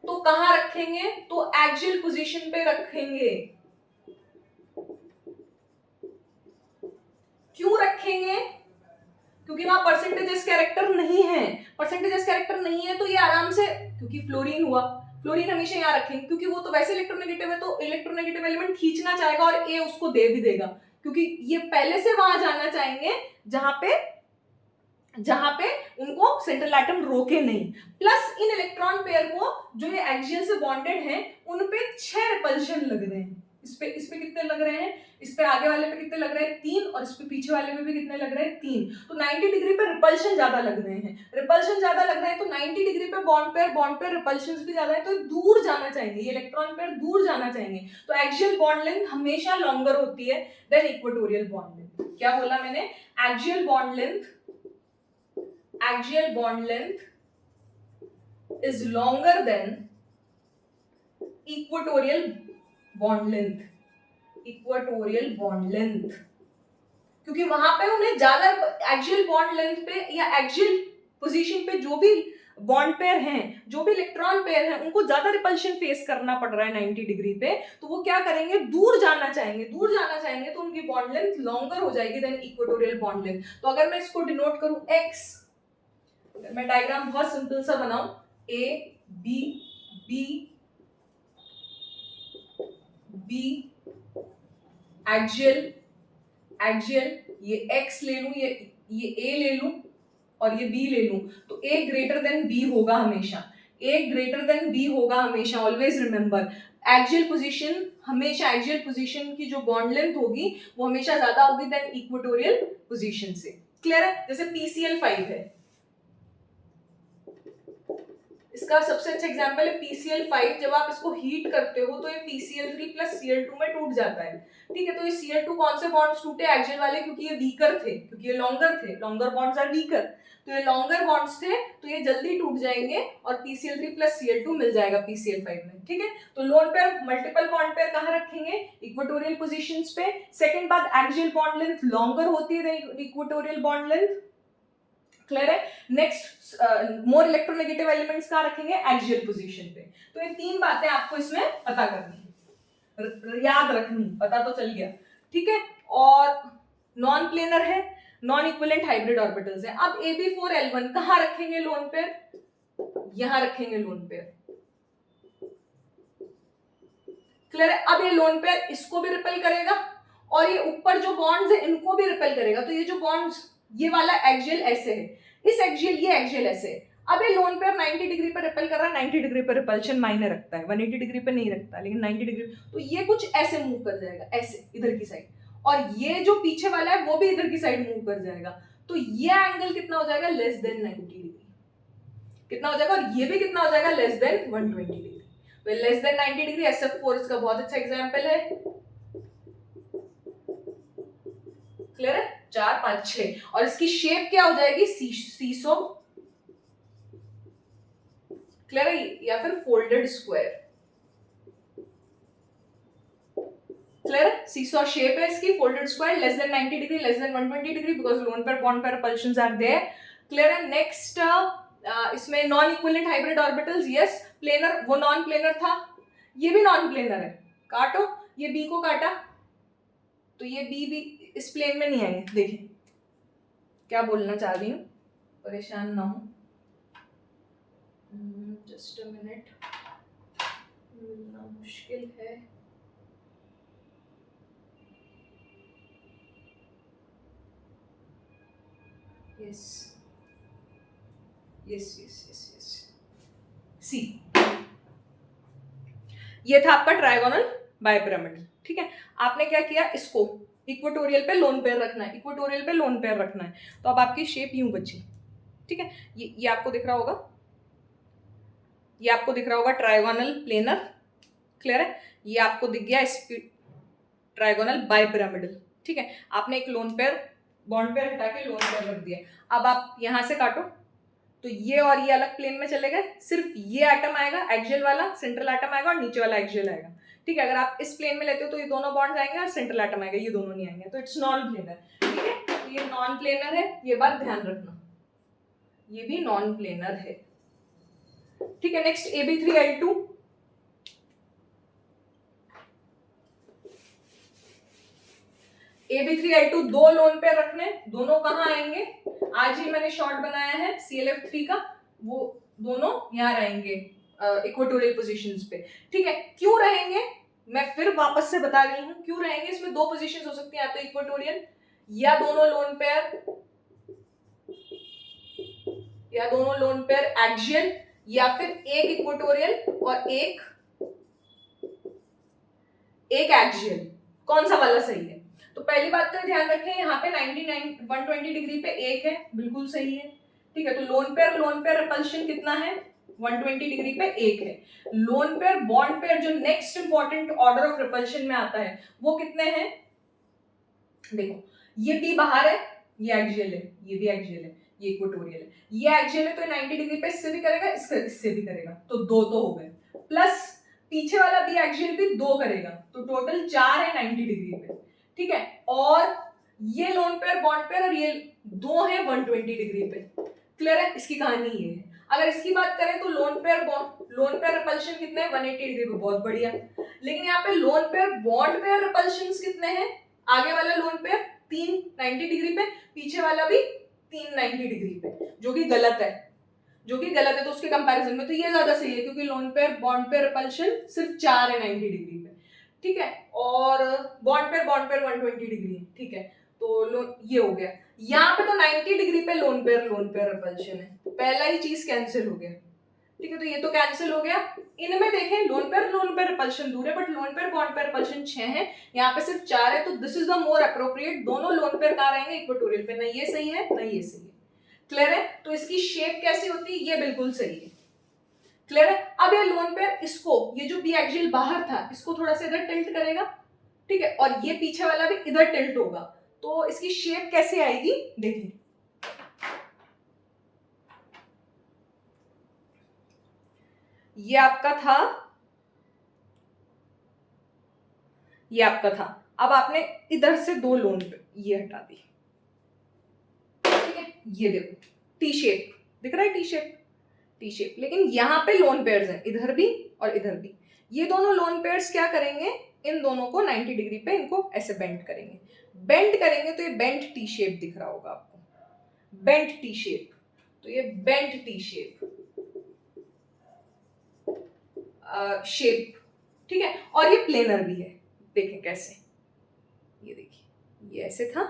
तो कहां रखेंगे, तो एक्सियल पोजीशन पे रखेंगे। क्यों रखेंगे, क्योंकि वहां परसेंटेजेस कैरेक्टर नहीं है, तो ये आराम से, क्योंकि फ्लोरीन हमेशा यहाँ रखेंगे, क्योंकि वो तो वैसे इलेक्ट्रोनेगेटिव है, तो इलेक्ट्रोनेगेटिव एलिमेंट खींचना चाहेगा और ए उसको दे भी देगा, क्योंकि ये पहले से वहां जाना चाहेंगे जहां पे उनको सेंट्रल एटम रोके नहीं। प्लस इन इलेक्ट्रॉन पेयर को, जो ये एक्सियल से बॉन्डेड हैं, उन पे 6 रिपल्शन लग रहे हैं, इस पे कितने लग रहे हैं, इस पे आगे वाले पे कितने लग रहे हैं 3, और इस पे पीछे वाले पे भी कितने लग रहे हैं 3। तो 90 डिग्री पे रिपल्शन ज्यादा लग रहे हैं, रिपल्शन ज्यादा लग रहे हैं तो 90 डिग्री पे बॉन्ड पेयर रिपल्शन भी ज्यादा है, तो दूर जाना चाहेंगे, ये इलेक्ट्रॉन पेयर दूर जाना चाहेंगे। तो एक्सियल बॉन्ड लेंथ हमेशा लॉन्गर होती है देन इक्वेटोरियल बॉन्ड लेंथ। क्या बोला मैंने, axial bond length is longer than equatorial bond length, क्योंकि वहां पे उन्हें ज्यादा एक्सियल बॉन्ड लेंथ पे या एक्सियल पोजीशन पे जो भी बॉन्ड पेयर हैं, जो भी इलेक्ट्रॉन पेयर हैं, उनको ज्यादा रिपल्शन फेस करना पड़ रहा है 90 डिग्री पे, तो वो क्या करेंगे, दूर जाना चाहेंगे तो उनकी बॉन्ड लेंथ लॉन्गर हो जाएगी देन इक्वेटोरियल बॉन्ड लेंथ। तो अगर मैं इसको डिनोट करूं x, अगर मैं डायग्राम बहुत सिंपल सा बनाऊं, a b b b axial, ये x ले लूं, ये a ले लूं और ये b ले लूं, तो a ग्रेटर देन b होगा हमेशा, ऑलवेज रिमेंबर एक्सियल पोजीशन की जो बॉन्ड लेंथ होगी वो हमेशा ज्यादा होगी देन इक्वेटोरियल पोजीशन से। क्लियर है? जैसे PCl5 है, इसका सबसे अच्छा एग्जांपल है PCl5। जब आप इसको हीट करते हो तो ये PCl3 प्लस Cl2 में टूट जाता है, ठीक है। तो ये Cl2 कौन से बॉन्ड्स टूटे, एक्सियल वाले, क्योंकि ये वीकर थे, क्योंकि ये लॉन्गर थे, लॉन्गर बॉन्ड्स आर वीकर, तो ये लॉन्गर बॉन्ड्स थे तो ये जल्दी टूट जाएंगे और PCl3 प्लस Cl2 मिल जाएगा PCl5 में, ठीक है। तो lone pair, multiple bond pair कहाँ रखेंगे, इक्वेटोरियल पोजीशंस पे। सेकंड बात, एक्सियल बॉन्ड लेंथ लॉन्गर होती है इक्वेटोरियल बॉन्ड लेंथ। क्लियर है? नेक्स्ट, मोर इलेक्ट्रोनेगेटिव एलिमेंट्स कहाँ रखेंगे, एक्सियल पोजीशन पे। तो ये तीन बातें आपको इसमें पता करनी है, याद रखनी, पता तो चल गया, ठीक है। और नॉन प्लेनर है, नॉन इक्विवेलेंट हाइब्रिड ऑर्बिटल्स है। अब Ab4L1 कहाँ रखेंगे लोन पेयर, यहां रखेंगे लोन पेयर। क्लियर है? अब ये लोन पेयर इसको भी रिपेल करेगा और ये ऊपर जो बॉन्ड्स है इनको भी रिपेल करेगा। तो ये जो बॉन्ड्स, ये वाला एक्सियल ऐसे है, इस एक्सियल, ये एक्सियल ऐसे है। अब ये लोन पेयर 90 डिग्री पर रिपेल कर रहा है, 90 डिग्री पर रिपल्शन मायने रखता है, 180 डिग्री पे नहीं रखता, लेकिन 90 डिग्री, तो ये कुछ ऐसे मूव कर जाएगा, ऐसे इधर की साइड, और ये जो पीछे वाला है वो भी इधर की साइड मूव कर जाएगा। तो ये एंगल कितना हो जाएगा, लेस देन 90 डिग्री, कितना हो जाएगा, और ये भी कितना हो जाएगा, लेस देन 120 डिग्री। तो लेस देन 90 डिग्री, SF4 इसका बहुत अच्छा एग्जाम्पल है। क्लियर है? 4 5 6, और इसकी शेप क्या हो जाएगी, सीसो, क्लियर है, या फिर फोल्डेड स्क्वायर। क्लियर है? सीसो शेप है इसकी, folded square, less than 90 degree, less than 120 degree, because lone pair bond pair repulsions are there. Clear है? नेक्स्ट, इसमें non equivalent hybrid orbitals, yes, planar, वो नॉन प्लेनर था, ये भी नॉन प्लेनर है। काटो, ये बी को काटा तो ये बी भी इस प्लेन में नहीं आएंगे। देखिए क्या बोलना चाह रही हूँ, परेशान ना हो, जस्ट अ मिनट, मिलना मुश्किल है। Yes yes yes yes yes, see, ये था आपका ट्रायगोनल बाइपिरामिडल, ठीक है। आपने क्या किया, इसको इक्वेटोरियल पे लोन पेयर रखना है, इक्वेटोरियल पे लोन पेयर रखना है, तो अब आपकी शेप यूं बची, ठीक है। ये आपको दिख रहा होगा, ये आपको दिख रहा होगा ट्रायगोनल प्लेनर। क्लियर है? ये आपको दिख गया ट्रायगोनल बाइपिरामिडल, ठीक है। आपने एक लोन पेयर, बॉन्ड पेयर हटा के लोन पेयर रख दिया। अब आप यहां से काटो तो ये और ये अलग प्लेन में चले गए, सिर्फ ये एटम आएगा एक्सियल वाला, सेंट्रल एटम आएगा, और नीचे वाला एक्सियल आएगा, ठीक है। अगर आप इस प्लेन में लेते हो तो ये दोनों बॉन्ड्स आएंगे और सेंट्रल एटम आएगा, ये दोनों नहीं आएंगे, तो इट्स नॉन प्लेनर, ठीक है। तो ये नॉन प्लेनर है, ये बात ध्यान रखना, ये भी नॉन प्लेनर है, ठीक है। नेक्स्ट, Ab3L2, Ab3L2 दो लोन पेयर रखने, दोनों कहाँ आएंगे, आज ही मैंने शॉर्ट बनाया है ClF3 का, वो दोनों यहाँ रहेंगे इक्वेटोरियल पोजीशंस पे, ठीक है। क्यों रहेंगे, मैं फिर वापस से बता रही हूँ क्यों रहेंगे। इसमें दो पोजीशंस हो सकती हैं, या तो इक्वेटोरियल, या दोनों लोन पेयर एक्सियल, या फिर एक इक्वेटोरियल और एक एक एक्सियल, कौन सा वाला सही है? तो पहली बात तो ध्यान रखें, यहाँ पे 120 डिग्री पे एक है, बिल्कुल सही है, ठीक है। तो लोन पेयर रिपल्शन कितना है? 120 डिग्री पे एक है। लोन पेयर बॉन्ड पेयर जो next important order of repulsion में आता है वो कितने हैं? देखो, ये बी बाहर है, ये एक्सियल है, ये भी एक्सियल है, ये इक्वेटोरियल है, ये एक्सियल है तो 90 डिग्री पे इससे भी करेगा, इससे भी करेगा, तो दो तो हो गए, प्लस पीछे वाला भी एक्सियल भी दो करेगा, तो टोटल 4 है 90 डिग्री पे, ठीक है। और ये लोन पेयर बॉन्ड पेयर और ये दो है 120 डिग्री पे। क्लियर है? इसकी कहानी ये है। अगर इसकी बात करें तो लोन पेयर रिपल्शन कितने हैं? 180 डिग्री पे, बहुत बढ़िया। लेकिन यहाँ पे loan pair bond pair repulsion कितने हैं? आगे वाला लोन पेयर 3 90 डिग्री पे, पीछे वाला भी 3 90 डिग्री पे, जो कि गलत है, तो उसके कंपैरिजन में तो ये ज्यादा सही है, क्योंकि loan pair bond pair repulsion सिर्फ 4 है 90 डिग्री पे, ठीक है। और बॉन्ड पेयर 120 डिग्री है, ठीक है। तो ये हो गया। यहाँ पे तो 90 डिग्री पे लोन पेयर रिपल्शन है, पहला ही चीज कैंसिल हो गया, ठीक है। तो ये तो कैंसिल हो गया। इनमें देखें, लोन पेयर रिपल्शन दूर है, but loan pair bond pair repulsion 6 है, यहाँ पे सिर्फ 4 है, तो this is the more appropriate. दोनों लोन पेयर कहाँ रहेंगे? इक्वेटोरियल पे, ना ये सही है ना ये सही है। क्लियर है? तो इसकी शेप कैसी होती है? ये बिल्कुल सही है। क्लियर है? अब ये लोन पेयर इसको, ये जो बी एक्सियल बाहर था, इसको थोड़ा सा इधर टिल्ट करेगा, ठीक है, और ये पीछे वाला भी इधर टिल्ट होगा, तो इसकी शेप कैसे आएगी देखिए। ये आपका था, ये आपका था, अब आपने इधर से दो लोन पे ये हटा दी, ठीक है। ये देखो टी शेप दिख रहा है, टी शेप, लेकिन यहाँ पे लोन पेयर्स हैं, इधर भी और इधर भी। ये दोनों लोन पेयर्स क्या करेंगे? इन दोनों को 90 डिग्री पे इनको ऐसे बेंड करेंगे, तो ये बेंट टी शेप दिख रहा होगा आपको, बेंट टी शेप, तो ये बेंट टी शेप शेप, ठीक है। और ये प्लेनर भी है, देखें कैसे, ये देखिए, ये ऐसे था,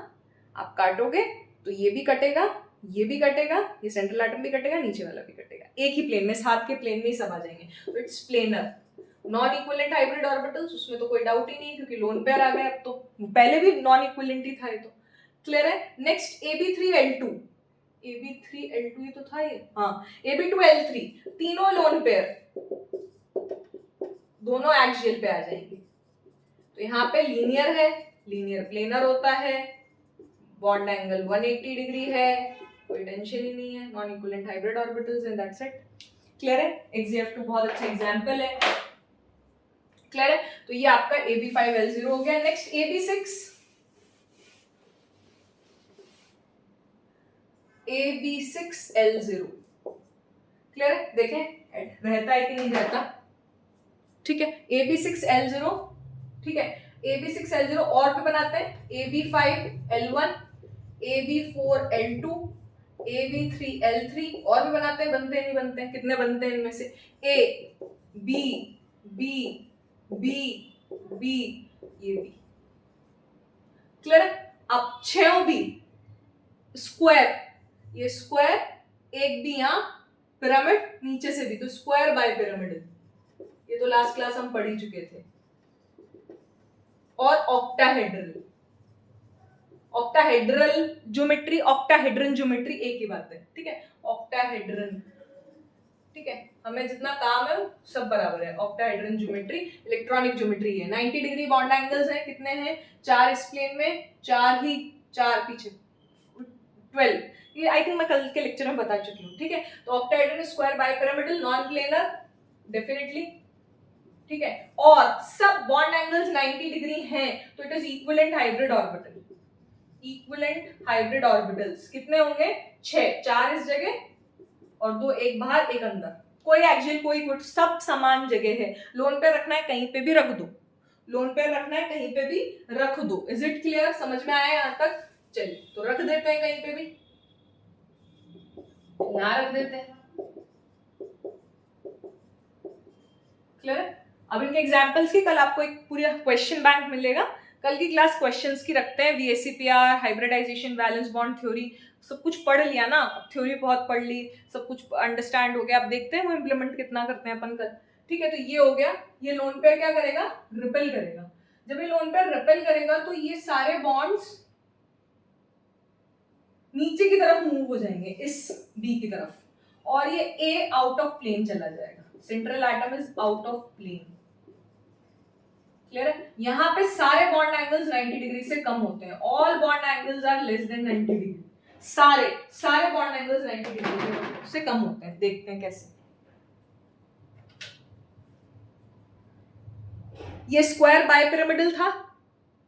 आप काटोगे तो ये भी कटेगा, ये भी कटेगा, ये सेंट्रल एटम भी कटेगा, नीचे वाला भी कटेगा, एक ही प्लेन में, साथ के प्लेन में ही सब आ जाएंगे, तो it's planar. Non equivalent hybrid orbitals, उसमें तो कोई डाउट ही नहीं, क्योंकि लोन पेयर आ गए, अब तो पहले भी नॉन इक्विवेलेंट ही था ये तो। क्लियर है? नेक्स्ट Ab3L2, Ab3L2 ही तो था ये, हाँ, Ab2L3, तीनों लोन पेयर दोनों एक्सियल पे आ जाएंगे, तो यहाँ पे लीनियर है, लीनियर प्लेनर होता है, बॉन्ड एंगल 180 डिग्री है, कोई टेंशन ही नहीं है, non equivalent hybrid orbitals and that's it. Clear है? XeF2 बहुत अच्छा एग्जांपल है। क्लियर है? तो ये आपका Ab5L0 हो गया। Next AB6L0। क्लियर है? देखें रहता है कि नहीं रहता, ठीक है। AB6L0, ठीक है, AB6L0 और भी बनाते हैं, AB5L1, AB4L2, AB3L3, और भी बनाते हैं, बनते हैं नहीं बनते हैं? कितने बनते हैं इनमें से? A B B B B, ये B। क्लियर है? अब 6 भी स्क्वायर, ये स्क्वायर, एक भी यहाँ पिरामिड, नीचे से भी, तो स्क्वायर बाय पिरामिडल, ये तो लास्ट क्लास हम पढ़ ही चुके थे। और ऑक्टाहेड्रल ज्योमेट्री, ऑक्टाहेड्रन ज्योमेट्री एक ही बात है, ठीक है। ऑक्टाहेड्रन, ठीक है, हमें जितना काम है सब बराबर है। ऑक्टाहेड्रन ज्योमेट्री इलेक्ट्रॉनिक ज्योमेट्री है। 90 डिग्री बॉन्ड एंगल्स हैं, कितने हैं? 4 इस प्लेन में, 4 पीछे, 12। ये आई थिंक मैं कल के लेक्चर में बता चुकी हूँ, ठीक है। तो octahedron square bipyramidal non planar definitely, ठीक है। और सब बॉन्ड एंगल्स 90 डिग्री हैं, तो it is equivalent hybrid orbital. Equivalent hybrid orbitals कितने होंगे? 6, 4 इस जगह और 2, एक बाहर एक अंदर, कोई एक्सियल कोई कुछ, सब समान जगह है। लोन पे रखना है कहीं पे भी रख दो, लोन पे रखना है कहीं पे भी रख दो। Is it clear? समझ में आया यहाँ तक? चलिए, तो रख देते हैं कहीं पे भी, यहाँ रख देते हैं। क्लियर है? अब इनके एग्जांपल्स की कल आपको एक पूरा क्वेश्चन बैंक मिलेगा। कल की क्लास क्वेश्चंस की रखते हैं, VSEPR, hybridisation, valence bond theory, सब कुछ पढ़ लिया ना, थ्योरी बहुत पढ़ ली, सब कुछ अंडरस्टैंड हो गया। अब देखते हैं वो इम्प्लीमेंट कितना करते हैं अपन कल, ठीक है। तो ये हो गया, ये लोन पेयर क्या करेगा? रिपेल करेगा। जब ये लोन पेयर रिपेल करेगा तो ये सारे बॉन्ड्स नीचे की तरफ मूव हो जाएंगे, इस बी की तरफ, और ये ए आउट ऑफ प्लेन चला जाएगा। Central atom is out of plane. Clear है? यहां पे सारे बॉन्ड एंगल्स 90 डिग्री से कम होते हैं। All bond angles are less than 90 degree. सारे बॉन्ड एंगल्स 90 डिग्री से कम होते हैं। देखते हैं कैसे। ये स्क्वायर बाइपिरामिडल था,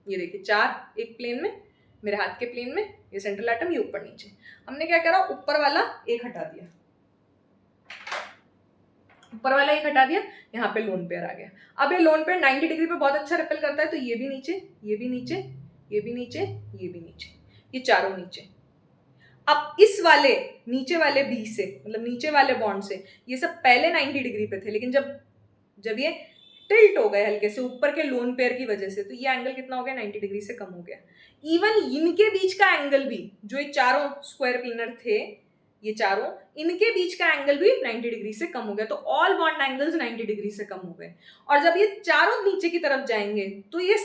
ये देखिए 4 एक प्लेन में, मेरे हाथ के प्लेन में, ये सेंट्रल एटम, ये ऊपर नीचे। हमने क्या करा, ऊपर वाला एक हटा दिया, ऊपर वाला एक हटा दिया, यहाँ पे लोन पेयर आ गया। अब ये लोन पेयर 90 डिग्री पे बहुत अच्छा रिपेल करता है, तो ये भी नीचे, ये भी नीचे, ये भी नीचे, ये भी नीचे, ये चारों नीचे। अब इस वाले नीचे वाले बी से, मतलब नीचे वाले बॉन्ड से, ये सब पहले 90 डिग्री पे थे, लेकिन जब ये टिल्ट हो गए हल्के से ऊपर के लोन पेयर की वजह से, तो ये एंगल कितना हो गया, 90 डिग्री से कम हो गया। इवन इनके बीच का एंगल भी, जो ये चारों स्क्वायर प्लेनर थे, ये चारों, इनके बीच का एंगल भी 90 डिग्री से कम हो गया। तो ऑल बॉन्ड एंगल्स 90 डिग्री से कम हो गए। और जब ये चारों नीचे की तरफ जाएंगे, तो ये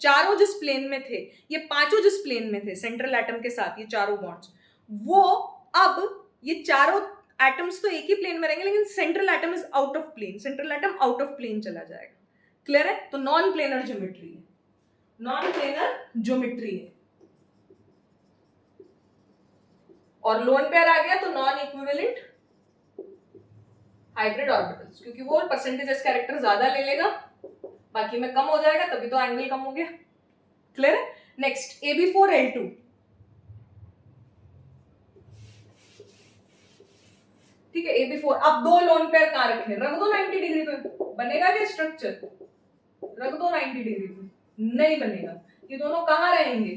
चारों जिस प्लेन में थे, ये पांचों जिस प्लेन में थे सेंट्रल एटम के साथ, ये चारों बॉन्ड्स, वो अब ये चारों एटम्स तो एक ही प्लेन में रहेंगे, लेकिन central atom is out of plane, central atom out of plane चला जाएगा। क्लियर है? तो नॉन प्लेनर ज्योमेट्री है, नॉन प्लेनर ज्योमेट्री है। और लोन पेयर आ गया तो नॉन इक्विवेलेंट हाइब्रिड ऑर्बिटल्स, क्योंकि वो परसेंटेजेस कैरेक्टर ज्यादा ले लेगा, बाकी में कम हो जाएगा, तभी तो एंगल कम हो गया। क्लियर है? नेक्स्ट AB4L2, ठीक है, AB4। अब दो लोन पेयर कहां रखे, रख दो 90 डिग्री पे, बनेगा क्या स्ट्रक्चर? रख दो 90 डिग्री पे, नहीं बनेगा। ये दोनों कहां रहेंगे?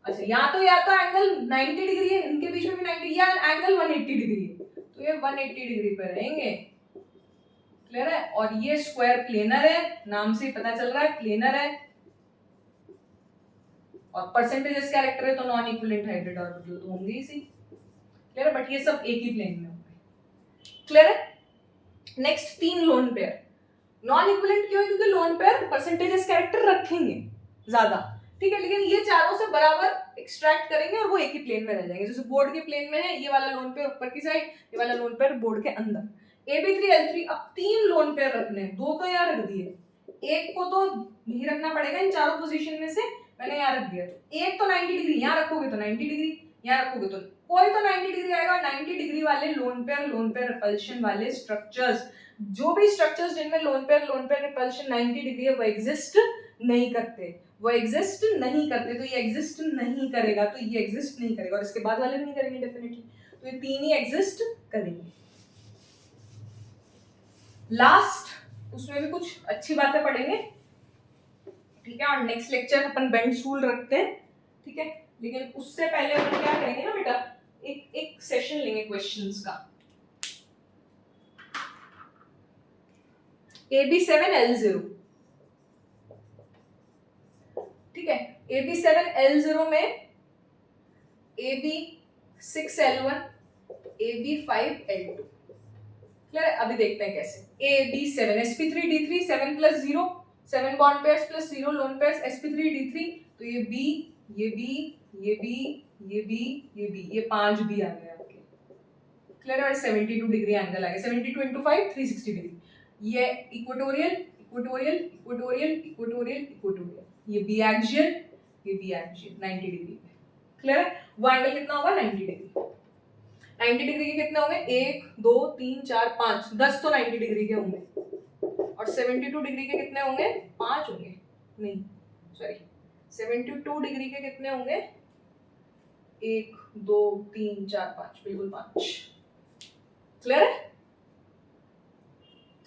अच्छा, या तो एंगल 90 डिग्री है, इनके बीच में भी 90, या एंगल 180 डिग्री है, तो ये 180 डिग्री पे रहेंगे। क्लियर है? और ये स्क्वायर प्लेनर है, नाम से पता चल रहा है प्लेनर है, और परसेंटेजेस कैरेक्टर है, तो नॉन इक्विवेलेंट हाइब्रिड ऑर्बिटल तो होंगे ही। क्लियर है? बट ये सब एक ही प्लेन में होंगे। क्लियर है? Next 3 lone pair. Non equivalent क्यों है? क्योंकि लोन पेयर परसेंटेजेस कैरेक्टर रखेंगे ज्यादा, ठीक है, लेकिन ये चारों से बराबर एक्सट्रैक्ट करेंगे और वो एक ही प्लेन में रह जाएंगे। जैसे बोर्ड के प्लेन में है, ये वाला लोन पेयर ऊपर की साइड, ये वाला लोन पेयर बोर्ड के अंदर। AB3L3, अब 3 लोन पेयर रखने हैं, 2 तो यहाँ रख दिए, एक को तो यही रखना पड़ेगा इन चारों पोजीशन में से, मैंने यहाँ रख दिया। तो एक तो 90 डिग्री, यहाँ रखोगे तो 90 डिग्री, यहाँ रखोगे तो कोई तो 90 डिग्री आएगा। 90 डिग्री वाले लोन पेयर रिपल्शन वाले स्ट्रक्चर्स, जो भी स्ट्रक्चर्स जिनमें लोन पेयर रिपल्शन 90 डिग्री है, वो एग्जिस्ट नहीं करते, वो एग्जिस्ट नहीं करते। तो ये एग्जिस्ट नहीं करेगा, तो ये एग्जिस्ट नहीं करेगा, और इसके बाद वाले भी नहीं करेंगे डेफिनेटली, तो ये 3 ही एग्जिस्ट करेंगे। लास्ट उसमें भी कुछ अच्छी बातें पढ़ेंगे, ठीक है, और नेक्स्ट लेक्चर अपन बेंड्स रूल रखते हैं, ठीक है, लेकिन उससे पहले अपन क्या करेंगे ना बेटा, एक सेशन लेंगे क्वेश्चंस का। AB7L0, ठीक है, AB7L0 में AB6L1, AB5L2। क्लियर है? अभी देखते हैं कैसे। AB7 sp3d3 7 + 0, 7 bond pairs plus 0 lone pairs, sp3d3, तो ये B, ये B, ये B, ये B, ये B, ये 5 B आ गए आपके। क्लियर है? 72 डिग्री एंगल आ गया, 72 × 5 360 डिग्री। ये equatorial equatorial equatorial equatorial equatorial, ये बी एक्सियल, ये बी एक्सियल 90 डिग्री पे। क्लियर है? वो एंगल कितना होगा, 90 डिग्री। 90 डिग्री के कितने होंगे, 1 2 3 4 5, 10 तो 90 डिग्री के होंगे, और 72 डिग्री के कितने होंगे, 5 होंगे, नहीं सॉरी 72 डिग्री के कितने होंगे, 1 2 3 4 5, बिल्कुल 5। क्लियर है?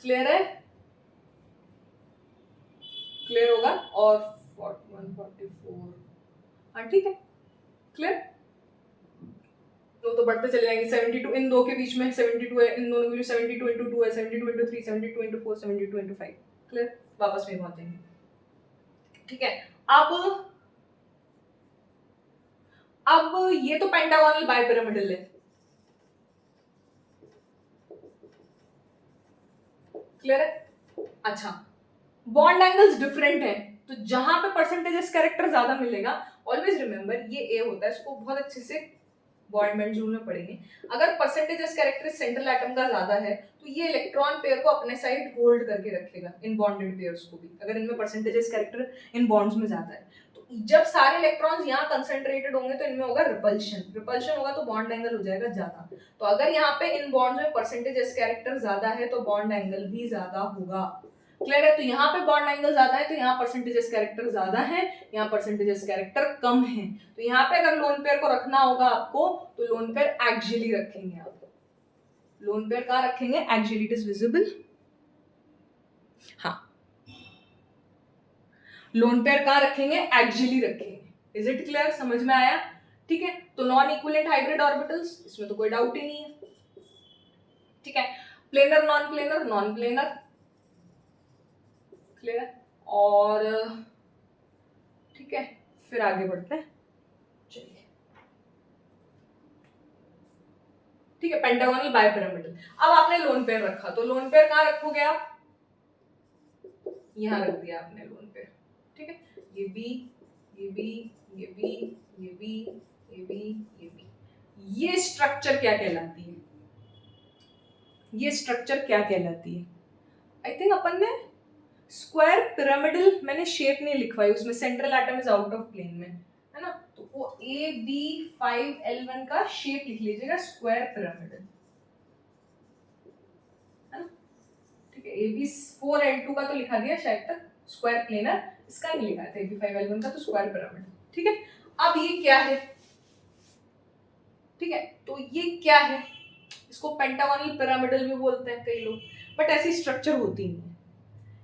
क्लियर है? क्लियर होगा? और 144, हाँ ठीक है, क्लियर। तो बढ़ते चले जाएंगे। 72 इन दो के बीच में 72 है, इन दोनों के बीच 72 × 2 है, 72 × 3, 72 × 4, 72 × 5। क्लियर? वापस में पहुंच जाएंगे, ठीक है। अब ये तो पेंटागोनल बाइपिरामिडल है। क्लियर है? अच्छा, बॉन्ड एंगल्स डिफरेंट है, तो जहां पे परसेंटेजेस कैरेक्टर ज्यादा मिलेगा, ऑलवेज रिमेंबर ये ए होता है, इसको बहुत अच्छे से बॉन्डमेंट रूल में पढ़ेंगे। अगर परसेंटेजेस कैरेक्टर सेंट्रल एटम का ज्यादा है तो ये इलेक्ट्रॉन पेयर को अपने साइड होल्ड करके रखेगा, इन बॉन्डेड पेयर्स को भी, अगर इनमें परसेंटेजेस कैरेक्टर इन बॉन्ड्स में ज्यादा है। तो जब सारे इलेक्ट्रॉन्स यहाँ कंसंट्रेटेड होंगे तो इनमें होगा रिपल्शन, रिपल्शन होगा तो बॉन्ड एंगल हो जाएगा ज्यादा। तो अगर यहाँ पे इन बॉन्ड्स में परसेंटेजेस कैरेक्टर ज्यादा है तो बॉन्ड एंगल भी ज्यादा होगा। क्लियर है? तो यहाँ पे बॉन्ड एंगल ज्यादा है तो यहाँ परसेंटेजेस कैरेक्टर ज्यादा है, यहाँ परसेंटेजेस कैरेक्टर कम है। तो यहाँ पे अगर लोन पेयर को रखना होगा आपको तो लोन पेयर एक्सियली रखेंगे आप। लोन पेयर कहाँ रखेंगे? एक्सियली। It is visible? हाँ, लोन पेयर कहाँ रखेंगे? एक्सियली रखेंगे। Is it clear? समझ में आया? ठीक है, तो नॉन इक्विवेलेंट हाइब्रिड ऑर्बिटल्स, इसमें तो कोई डाउट ही नहीं है। ठीक है, planar non planar, non planar, clear है? और ठीक है, फिर आगे बढ़ते हैं। चलिए, ठीक है, पेंटागोनल बाइपिरामिडल। अब आपने लोन पेयर रखा तो लोन पेयर कहाँ रखोगे आप? यहां रख दिया आपने लोन पेयर। ठीक है, ये बी, ये बी, ये बी, ये बी, ये बी, ये बी। ये स्ट्रक्चर क्या कहलाती है? ये स्ट्रक्चर क्या कहलाती है? आई थिंक अपन ने स्क्वायर पिरामिडल, मैंने शेप नहीं लिखवाई उसमें, central atom is out of plane में, है ना? तो वो AB5L1 का शेप लिख लीजिएगा, स्क्वायर पिरामिडल, है ना? ठीक है, AB4L2 का तो लिखा दिया शायद तक, स्क्वायर प्लेनर, इसका नहीं लिखा था AB5L1 का, तो स्क्वायर पिरामिडल। ठीक है, अब ये क्या है? ठीक है, तो ये क्या है? इसको पेंटागोनल पिरामिडल भी बोलते हैं कई लोग, बट ऐसी स्ट्रक्चर होती नहीं है,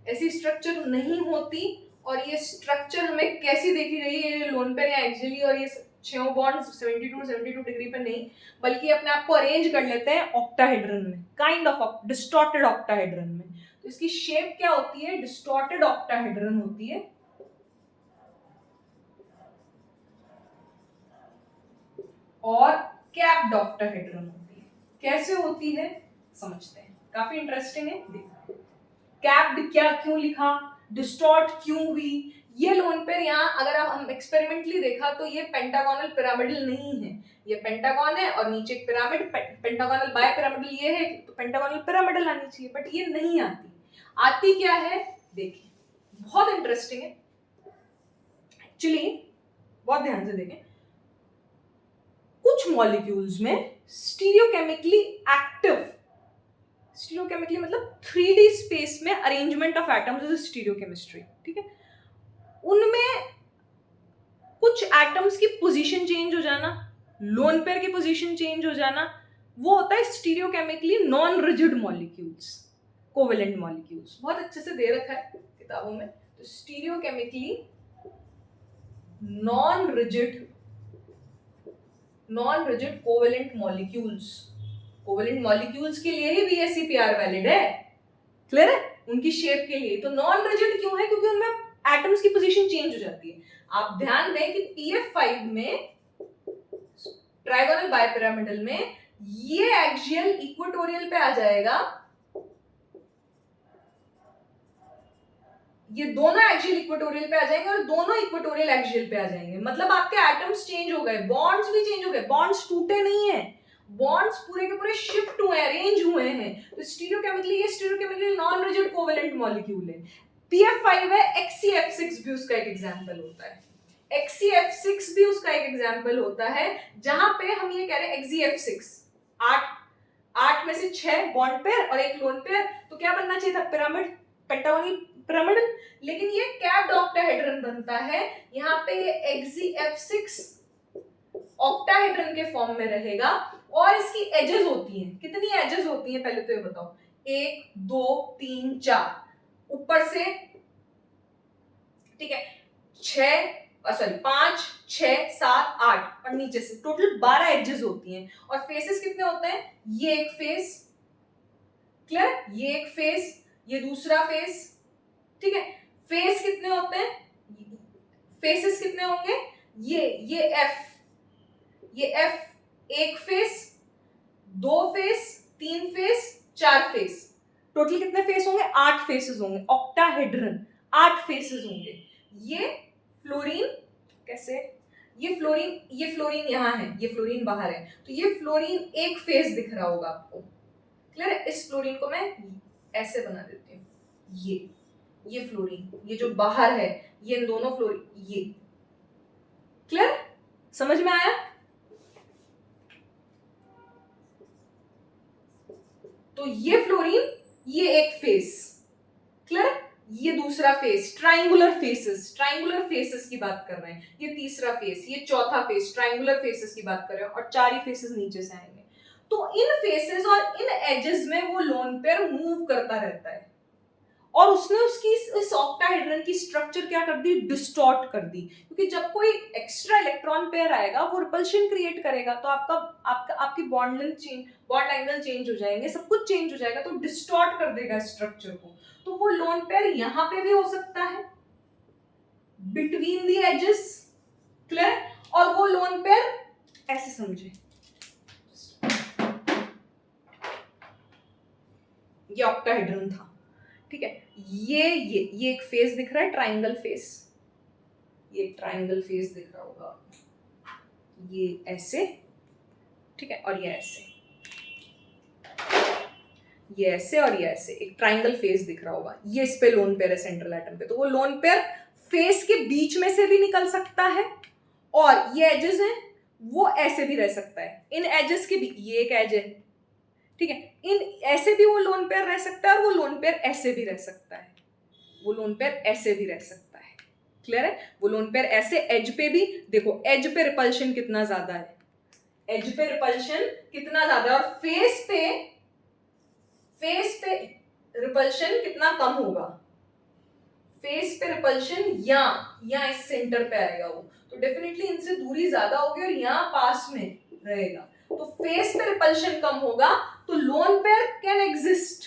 ऐसी स्ट्रक्चर नहीं होती। और ये स्ट्रक्चर हमें कैसी देखी गई है? ये लोन पेयर या एक्सियली, और ये छह बॉन्ड्स 72 डिग्री पे नहीं, बल्कि अपने आप को अरेंज कर लेते हैं ऑक्टाहेड्रन में, काइंड ऑफ डिस्टॉर्टेड ऑक्टाहेड्रन में। तो इसकी शेप क्या होती है? डिस्टॉर्टेड ऑक्टाहेड्रन होती है। और कैप्ड ऑक्टाहेड्रन होती है। कैसे होती है समझते हैं, काफी इंटरेस्टिंग है। देखो, कैप्ड क्या क्यों लिखा, डिस्टॉर्ट क्यों हुई? ये लोन पेयर यहाँ अगर हम एक्सपेरिमेंटली देखा तो ये पेंटागोनल पिरामिडल नहीं है, ये पेंटागन है और नीचे एक पिरामिड, पेंटागोनल बायपिरामिडल ये है, तो पेंटागोनल पिरामिडल आनी चाहिए, बट ये नहीं आती। आती क्या है? देखिए, बहुत इंटरेस्टिंग है एक्चुअली, बहुत ध्यान से देखें। कुछ मॉलिक्यूल्स में स्टीरियोकेमिकली एक्टिव, स्टीरियोकेमिकली मतलब 3D स्पेस में arrangement of atoms is stereochemistry. ठीक है, उनमें कुछ एटम्स की पोजीशन चेंज हो जाना, लोन पेयर की पोजीशन चेंज हो जाना, वो होता है stereochemically non rigid molecules, covalent molecules. बहुत अच्छे से दे रखा है किताबों में। तो stereochemically non rigid covalent molecules, covalent molecules के लिए ही BSc-PR वैलिड है। क्लियर है? उनकी शेप के लिए। तो नॉन रिजिड क्यों है? क्योंकि उनमें एटम्स की पोजीशन चेंज हो जाती है। आप ध्यान दें कि PF5 में, ट्राइगोनल बायपिरामिडल में, ये एक्सियल इक्वेटोरियल पे आ जाएगा, ये दोनों एक्सियल इक्वेटोरियल पे आ जाएंगे और दोनों इक्वेटोरियल एक्सियल पे आ जाएंगे। मतलब आपके एटम्स चेंज हो गए, बॉन्ड्स भी चेंज हो गए, बॉन्ड्स टूटे नहीं है, बॉन्ड्स पूरे के पूरे शिफ्ट हुए, अरेंज हुए हैं। तो स्टीरियोकेमिकली ये stereochemically non rigid covalent molecule है। PF5 है, XCF6 भी उसका एक एग्जांपल होता है, XCF6 भी उसका एक एग्जांपल होता है, जहां पे हम ये कह रहे हैं XCF6 8 में से 6 बॉन्ड पेयर और एक लोन पेयर, तो क्या बनना चाहिए था? Pyramid, pentagonal pyramidal. लेकिन ये कैप्ड ऑक्टाहेड्रन बनता है, यहाँ पे ये XCF6 ऑक्टाहेड्रन के फॉर्म में रहेगा। और इसकी एजेस होती हैं, कितनी एजेस होती हैं पहले तो ये बताओ? 1 2 3 4, ऊपर से, ठीक है, 5 6 7 8, और नीचे से टोटल 12 एजेस होती हैं। और फेसेस कितने होते हैं? ये एक फेस, क्लियर? ये एक फेस, ये दूसरा फेस। ठीक है, फेस कितने होते हैं? फेसेस कितने होंगे? ये F एक face, 2 face, 3 face, 4 face, total कितने फेस होंगे? 8 फेसेस होंगे। ऑक्टाहेड्रन, 8 फेसेस होंगे। ये फ्लोरीन कैसे, ये फ्लोरीन यहाँ है, ये फ्लोरीन बाहर है, तो ये फ्लोरीन एक फेस दिख रहा होगा आपको, क्लियर है। इस फ्लोरीन को मैं ऐसे बना देती हूँ, ये फ्लोरीन, ये जो बाहर है, ये इन दोनों फ्लोरीन, ये क्लियर, समझ में आया। तो ये फ्लोरीन, ये एक फेस, क्लियर, ये दूसरा फेस, ट्राइंगुलर फेसेस की बात कर रहे हैं, ये तीसरा फेस, ये चौथा फेस, ट्राइंगुलर फेसेस की बात कर रहे हैं, और 4 ही फेसेस नीचे से आएंगे। तो इन फेसेस और इन एजेस में वो लोन पेयर मूव करता रहता है, और उसने उसकी इस ऑक्टाहेड्रन की स्ट्रक्चर क्या कर दी, डिस्टॉर्ट कर दी, क्योंकि जब कोई एक्स्ट्रा इलेक्ट्रॉन पेयर आएगा वो रिपल्शन क्रिएट करेगा, तो आपकी बॉन्ड एंगल चेंज हो जाएंगे, सब कुछ चेंज हो जाएगा, तो डिस्टॉर्ट कर देगा स्ट्रक्चर को। तो वो लोन पेयर यहां पे भी हो सकता है बिटवीन द एजेस, क्लियर, और वो लोन पेयर ऐसे समझे, ये ऑक्टाहेड्रन था, ठीक है, ये एक फेस दिख रहा है, ट्राइंगल फेस, ये एक ट्राइंगल फेस दिख रहा होगा, ये ऐसे, ठीक है, और ये ऐसे, ये ऐसे और ये ऐसे, एक ट्राइंगल फेस दिख रहा होगा, ये इस पे लोन पेयर है सेंट्रल एटम पे। तो वो लोन पेयर फेस के बीच में से भी निकल सकता है, और ये एजेस हैं वो ऐसे भी रह सकता है, इन एजेस के भी, ये एक एज है, ठीक है, इन ऐसे भी वो लोन पेयर रह सकता है, और वो लोन पेयर ऐसे भी रह सकता है, वो लोन पेयर ऐसे भी रह सकता है, क्लियर है। वो लोन पेयर ऐसे एज पे भी, देखो एज पे रिपल्शन कितना ज्यादा है, एज पे रिपल्शन कितना ज्यादा है, और फेस पे रिपल्शन कितना कम होगा, फेस पे रिपल्शन या इस सेंटर पे आएगा वो, तो डेफिनेटली इनसे दूरी ज्यादा होगी और यहाँ पास में रहेगा, तो फेस पे रिपल्शन कम होगा, तो lone pair can exist,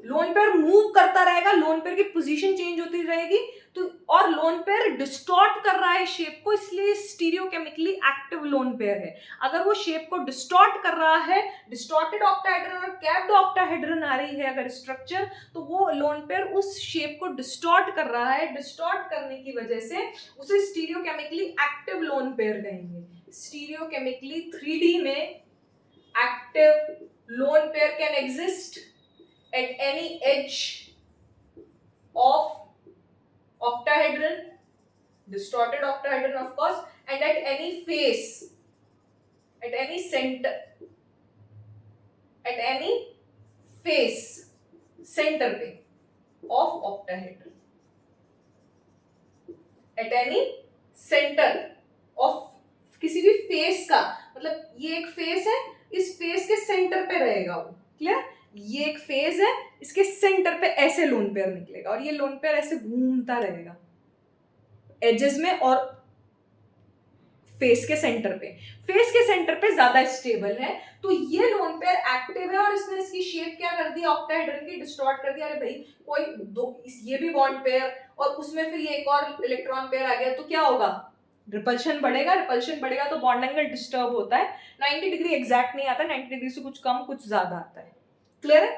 lone pair move करता रहेगा, लोन पेयर की पोजीशन चेंज होती रहेगी, तो और लोन पेयर डिस्टॉर्ट कर रहा है शेप को, इसलिए स्टीरियोकेमिकली एक्टिव लोन पेयर है। अगर वो शेप को डिस्टॉर्ट कर रहा है, डिस्टॉर्टेड ऑक्टाहेड्रन और कैप्ड ऑक्टाहेड्रन आ रही है अगर स्ट्रक्चर, तो वो लोन पेयर उस शेप को डिस्टॉर्ट कर रहा है, डिस्टॉर्ट करने की वजह से उसे स्टीरियोकेमिकली एक्टिव लोन पेयर कहेंगे। स्टीरियोकेमिकली 3D में active lone pair can exist at any edge of octahedron, distorted octahedron of course, and at any face, at any center, at any face center पे of octahedron, at any center of किसी भी फेस का, मतलब ये एक फेस है, इस फेस के सेंटर पे रहेगा वो, क्लियर, ये एक फेज है, इसके सेंटर पे ऐसे लोन पेयर निकलेगा, और ये लोन पेयर ऐसे घूमता रहेगा एजेस में और फेस के सेंटर पे ज्यादा स्टेबल है, तो ये लोन पेयर एक्टिव है, और इसने इसकी शेप क्या कर दी, ऑक्टाहेड्रन की डिस्टॉर्ट कर दिया। अरे भाई कोई दो, ये भी बॉन्ड पेयर और उसमें फिर ये एक और इलेक्ट्रॉन पेयर आ गया, तो क्या होगा, रिपल्शन बढ़ेगा, तो बॉन्ड एंगल डिस्टर्ब होता है, 90 डिग्री एग्जैक्ट नहीं आता, 90 डिग्री से कुछ कम कुछ ज्यादा आता है, क्लियर है।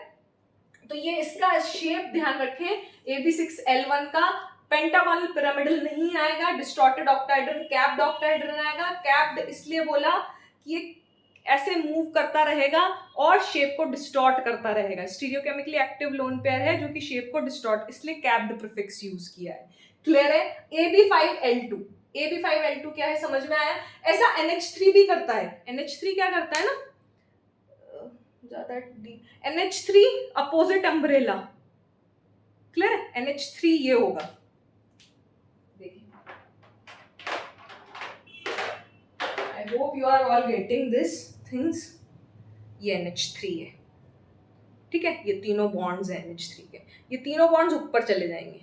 तो ये इसका शेप ध्यान रखें, AB6L1 का पेंटागोनल पिरामिडल नहीं आएगा, डिस्टॉर्टेड ऑक्टाहेड्रन, कैप्ड ऑक्टाहेड्रन आएगा। कैप्ड इसलिए बोला कि ये ऐसे मूव करता रहेगा और शेप को डिस्टॉर्ट करता रहेगा, स्टीरियोकेमिकली एक्टिव लोन पेयर है जो कि शेप को डिस्टॉर्ट, इसलिए कैप्ड प्रीफिक्स यूज किया है, क्लियर है। AB5L2 क्या है, समझ में आया। ऐसा NH3 भी करता है, NH3 क्या करता है ना, ज्यादा NH3 अपोजिट अम्ब्रेला, क्लियर है, NH3 ये होगा, देखिए, I hope you are all getting this things. ये NH3 है, ठीक है, ये तीनों बॉन्ड्स हैं NH3 के, ये तीनों बॉन्ड्स ऊपर चले जाएंगे,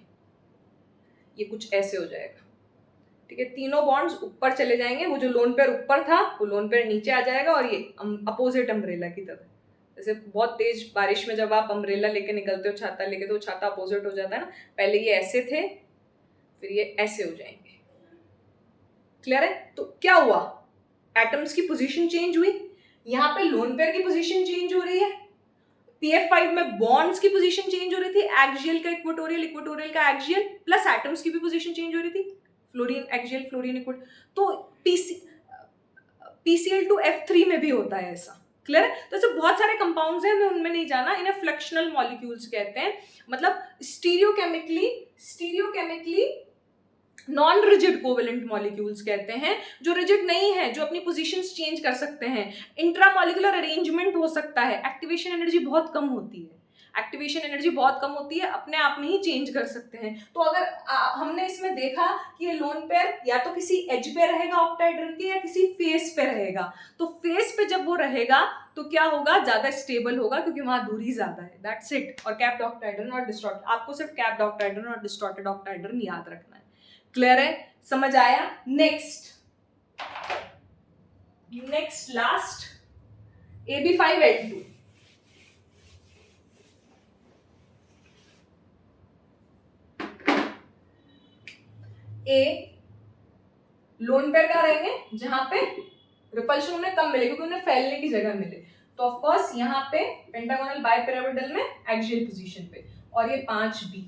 ये कुछ ऐसे हो जाएगा, ठीक है, तीनों बॉन्ड्स ऊपर चले जाएंगे, वो जो लोन पेयर ऊपर था वो लोन पेयर नीचे आ जाएगा, और ये अपोजिट अम्ब्रेला की तरह, जैसे बहुत तेज बारिश में जब आप अम्ब्रेला लेके निकलते हो, छाता लेके, तो छाता अपोजिट हो जाता है ना, पहले ये ऐसे थे फिर ये ऐसे हो जाएंगे, क्लियर है। तो क्या हुआ, एटम्स की पोजीशन चेंज हुई, यहाँ पे लोन पेयर की पोजीशन चेंज हो रही है, PF5 में बॉन्ड्स की पोजीशन चेंज हो रही थी, एक्सियल का इक्वेटोरियल, इक्वेटोरियल का एक्सियल, प्लस एटम्स की भी पोजीशन चेंज हो रही थी, फ्लोरीन एक्सियल, फ्लोरीन इक्वेट। तो PCl टू F3 में भी होता है ऐसा, क्लियर है। तो ऐसे बहुत सारे कंपाउंड्स हैं, मैं उनमें नहीं जाना, इन्हें फ्लक्शनल मॉलिक्यूल्स कहते हैं, मतलब stereochemically non rigid covalent molecules कहते हैं, जो रिजिड नहीं है, जो अपनी पोजीशंस चेंज कर सकते हैं, इंट्रामॉलिक्यूलर अरेंजमेंट हो सकता है, एक्टिवेशन एनर्जी बहुत कम होती है, अपने आप में ही चेंज कर सकते हैं। तो अगर हमने इसमें देखा कि ये लोन पेयर या तो किसी एज पे रहेगा ऑक्टाहेड्रन के या किसी फेस पे रहेगा, तो फेस पे जब वो रहेगा तो क्या होगा, ज्यादा स्टेबल होगा क्योंकि वहां दूरी ज्यादा है, दैट्स इट। और कैप्ड ऑक्टाहेड्रन और डिस्टॉर्टेड, आपको सिर्फ कैप्ड ऑक्टाहेड्रन और डिस्टॉर्टेड ऑक्टाहेड्रन याद रखना है, क्लियर है, समझ आया। नेक्स्ट लास्ट AB5L2, ए लोन पेयर का रहेंगे जहां पे रिपल्शन उन्हें कम मिले क्योंकि उन्हें फैलने की जगह मिले, तो ऑफ कोर्स यहाँ पे पेंटागोनल बाइपिरामिडल में एक्सियल पोजीशन पे, और ये 5B,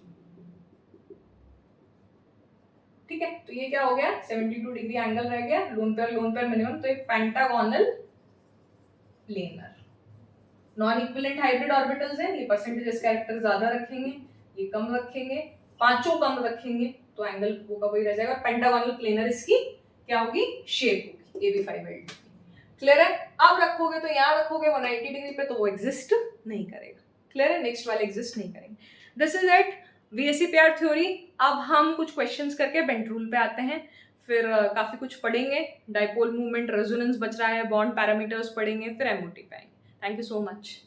ठीक है। तो ये क्या हो गया, 72 डिग्री एंगल रह गया, लोन पेयर मिनिमम, तो एक pentagonal planar. Non equivalent hybrid orbitals हैं, ये परसेंटेज कैरेक्टर ज्यादा रखेंगे, ये कम रखेंगे, पांचों कम रखेंगे, तो एंगल वो का वही रह जाएगा। पेंटागोनल प्लेनर इसकी क्या होगी, शेप होगी AB5L2, क्लियर है। अब रखोगे तो यहाँ रखोगे 190 डिग्री पे, तो वो एग्जिस्ट नहीं करेगा, क्लियर है, नेक्स्ट वाले एग्जिस्ट नहीं करेंगे। This is it VSEPR theory. अब हम कुछ क्वेश्चंस करके बेंट रूल पे आते हैं, फिर काफी कुछ पढ़ेंगे, डाइपोल मूवमेंट, रेजोनेंस बच रहा है, बॉन्ड पैरामीटर्स पढ़ेंगे, फिर MOT पे आएंगे। Thank you so much.